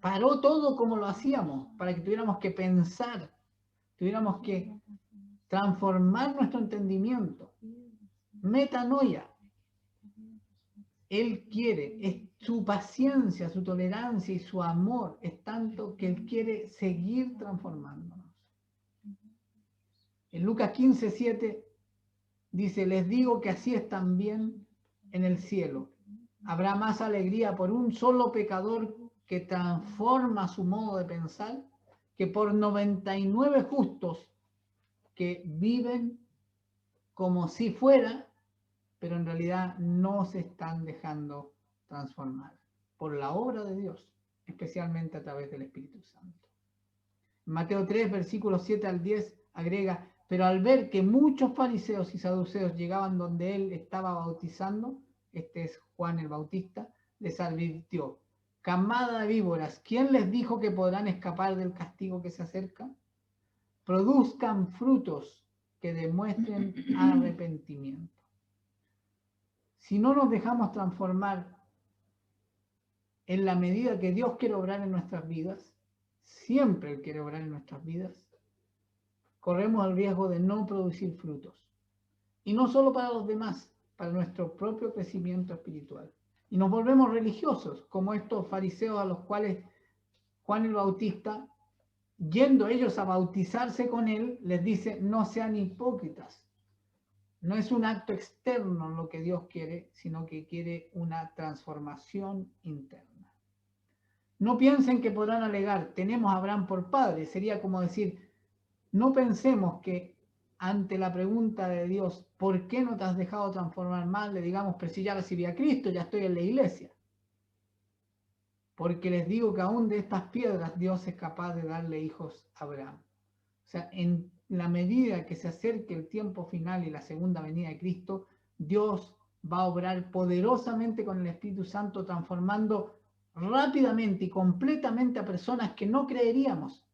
Paró todo como lo hacíamos para que tuviéramos que pensar, tuviéramos que transformar nuestro entendimiento. Metanoia. Él quiere, es su paciencia, su tolerancia y su amor es tanto que Él quiere seguir transformándonos. En Lucas 15:7 dice: les digo que así es también en el cielo. Habrá más alegría por un solo pecador que transforma su modo de pensar que por 99 justos que viven como si fuera, pero en realidad no se están dejando transformar por la obra de Dios, especialmente a través del Espíritu Santo. Mateo 3, versículos 7 al 10, agrega: Pero al ver que muchos fariseos y saduceos llegaban donde él estaba bautizando, este es Juan el Bautista, les advirtió: camada de víboras, ¿quién les dijo que podrán escapar del castigo que se acerca? Produzcan frutos que demuestren arrepentimiento. Si no nos dejamos transformar en la medida que Dios quiere obrar en nuestras vidas, siempre Él quiere obrar en nuestras vidas, corremos el riesgo de no producir frutos. Y no solo para los demás, para nuestro propio crecimiento espiritual. Y nos volvemos religiosos, como estos fariseos a los cuales Juan el Bautista, yendo ellos a bautizarse con él, les dice: no sean hipócritas. No es un acto externo lo que Dios quiere, sino que quiere una transformación interna. No piensen que podrán alegar: tenemos a Abraham por padre. Sería como decir, no pensemos que ante la pregunta de Dios, ¿por qué no te has dejado transformar más?, le digamos: pero si ya recibí a Cristo, ya estoy en la iglesia. Porque les digo que aún de estas piedras Dios es capaz de darle hijos a Abraham. O sea, en la medida que se acerque el tiempo final y la segunda venida de Cristo, Dios va a obrar poderosamente con el Espíritu Santo, transformando rápidamente y completamente a personas que no creeríamos.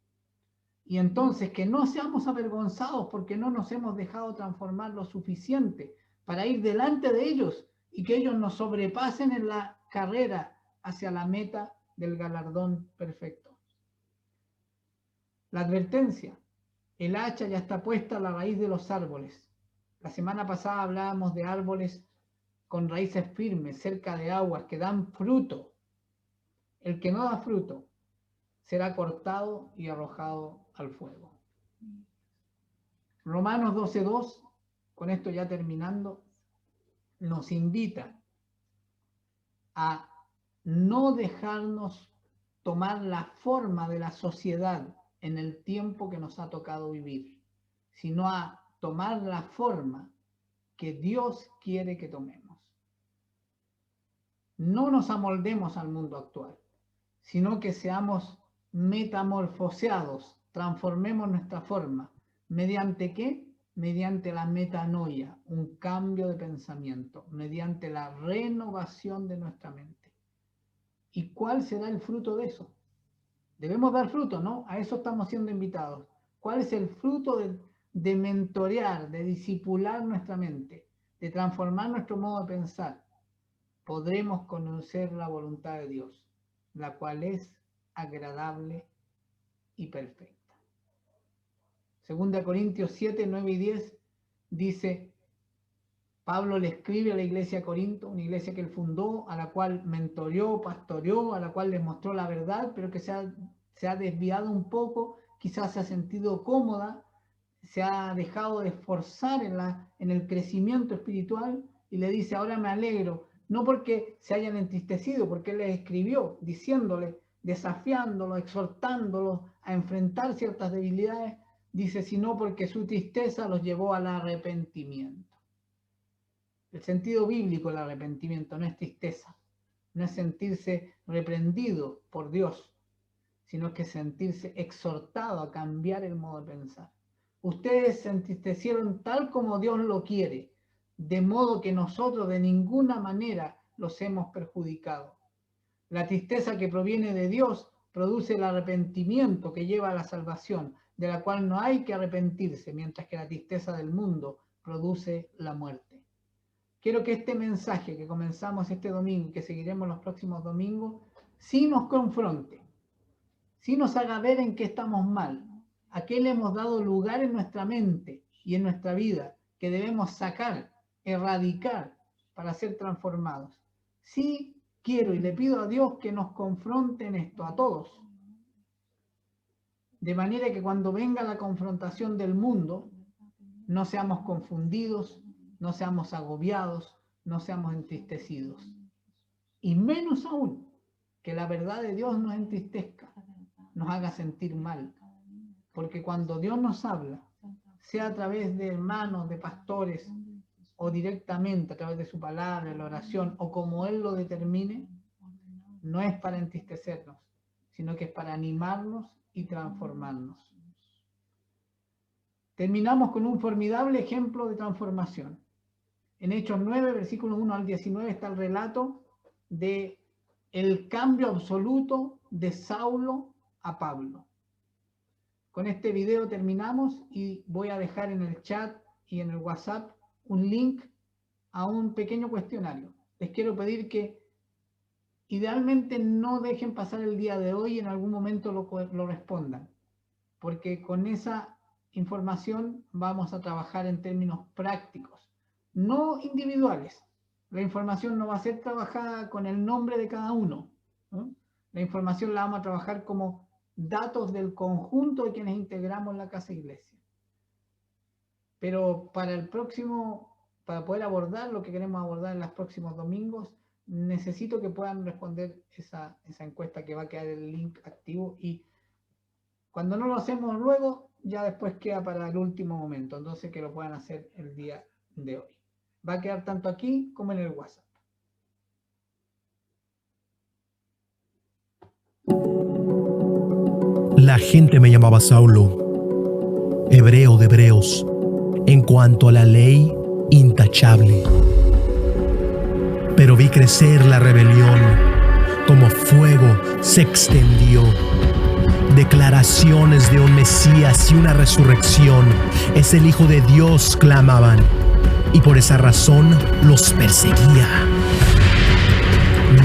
Y entonces que no seamos avergonzados porque no nos hemos dejado transformar lo suficiente para ir delante de ellos y que ellos nos sobrepasen en la carrera hacia la meta del galardón perfecto. La advertencia: el hacha ya está puesta a la raíz de los árboles. La semana pasada hablábamos de árboles con raíces firmes, cerca de aguas, que dan fruto. El que no da fruto será cortado y arrojado al fuego. Romanos 12:2, con esto ya terminando, nos invita a no dejarnos tomar la forma de la sociedad en el tiempo que nos ha tocado vivir, sino a tomar la forma que Dios quiere que tomemos. No nos amoldemos al mundo actual, sino que seamos metamorfoseados, transformemos nuestra forma. ¿Mediante qué? Mediante la metanoia, un cambio de pensamiento, mediante la renovación de nuestra mente. ¿Y cuál será el fruto de eso? Debemos dar fruto, ¿no? A eso estamos siendo invitados. ¿Cuál es el fruto de mentorear, de discipular nuestra mente, de transformar nuestro modo de pensar? Podremos conocer la voluntad de Dios, la cual es agradable y perfecta. 2 Corintios 7, 9 y 10 dice: Pablo le escribe a la iglesia de Corinto, una iglesia que él fundó, a la cual mentoreó, pastoreó, a la cual les mostró la verdad, pero que se ha desviado un poco, quizás se ha sentido cómoda, se ha dejado de esforzar en el crecimiento espiritual, y le dice: ahora me alegro, no porque se hayan entristecido, porque él les escribió diciéndole, desafiándolo, exhortándolo a enfrentar ciertas debilidades, dice, sino porque su tristeza los llevó al arrepentimiento. El sentido bíblico del arrepentimiento no es tristeza, no es sentirse reprendido por Dios, sino que sentirse exhortado a cambiar el modo de pensar. Ustedes se entristecieron tal como Dios lo quiere, de modo que nosotros de ninguna manera los hemos perjudicado. La tristeza que proviene de Dios produce el arrepentimiento que lleva a la salvación, de la cual no hay que arrepentirse, mientras que la tristeza del mundo produce la muerte. Quiero que este mensaje que comenzamos este domingo y que seguiremos los próximos domingos, sí nos confronte, sí nos haga ver en qué estamos mal, a qué le hemos dado lugar en nuestra mente y en nuestra vida, que debemos sacar, erradicar para ser transformados. Sí quiero y le pido a Dios que nos confronte en esto, a todos, de manera que cuando venga la confrontación del mundo, no seamos confundidos, no seamos agobiados, no seamos entristecidos. Y menos aún, que la verdad de Dios nos entristezca, nos haga sentir mal. Porque cuando Dios nos habla, sea a través de hermanos, de pastores, o directamente a través de su palabra, la oración, o como Él lo determine, no es para entristecernos, sino que es para animarnos y transformarnos. terminamos con un formidable ejemplo de transformación. En Hechos 9, versículos 1 al 19, está el relato de el cambio absoluto de Saulo a Pablo. Con este video terminamos y voy a dejar en el chat y en el WhatsApp un link a un pequeño cuestionario. Les quiero pedir que idealmente no dejen pasar el día de hoy y en algún momento lo respondan, porque con esa información vamos a trabajar en términos prácticos, no individuales. La información no va a ser trabajada con el nombre de cada uno, ¿no? La información la vamos a trabajar como datos del conjunto de quienes integramos la casa iglesia. Pero para el próximo, para poder abordar lo que queremos abordar en los próximos domingos, necesito que puedan responder esa encuesta, que va a quedar el link activo, y cuando no lo hacemos luego, ya después queda para el último momento, entonces que lo puedan hacer el día de hoy. Va a quedar tanto aquí como en el WhatsApp. La gente me llamaba Saulo, hebreo de hebreos, en cuanto a la ley, intachable. Pero vi crecer la rebelión, como fuego se extendió. Declaraciones de un Mesías y una resurrección. Es el Hijo de Dios, clamaban, y por esa razón los perseguía.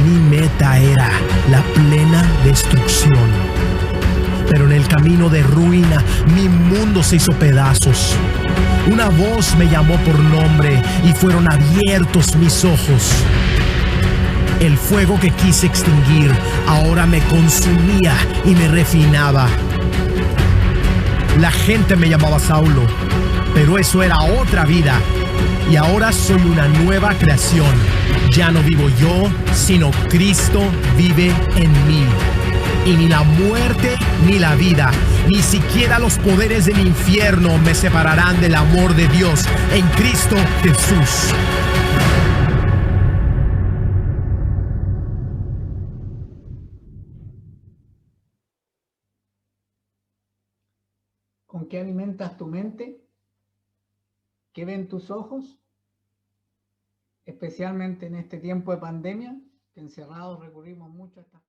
Mi meta era la plena destrucción. Pero en el camino de ruina, mi mundo se hizo pedazos. Una voz me llamó por nombre y fueron abiertos mis ojos. El fuego que quise extinguir ahora me consumía y me refinaba. La gente me llamaba Saulo, pero eso era otra vida. Y ahora soy una nueva creación. Ya no vivo yo, sino Cristo vive en mí. Y ni la muerte ni la vida, ni siquiera los poderes del infierno me separarán del amor de Dios en Cristo Jesús. ¿Con qué alimentas tu mente? ¿Qué ven tus ojos? Especialmente en este tiempo de pandemia, que encerrados recurrimos mucho a estas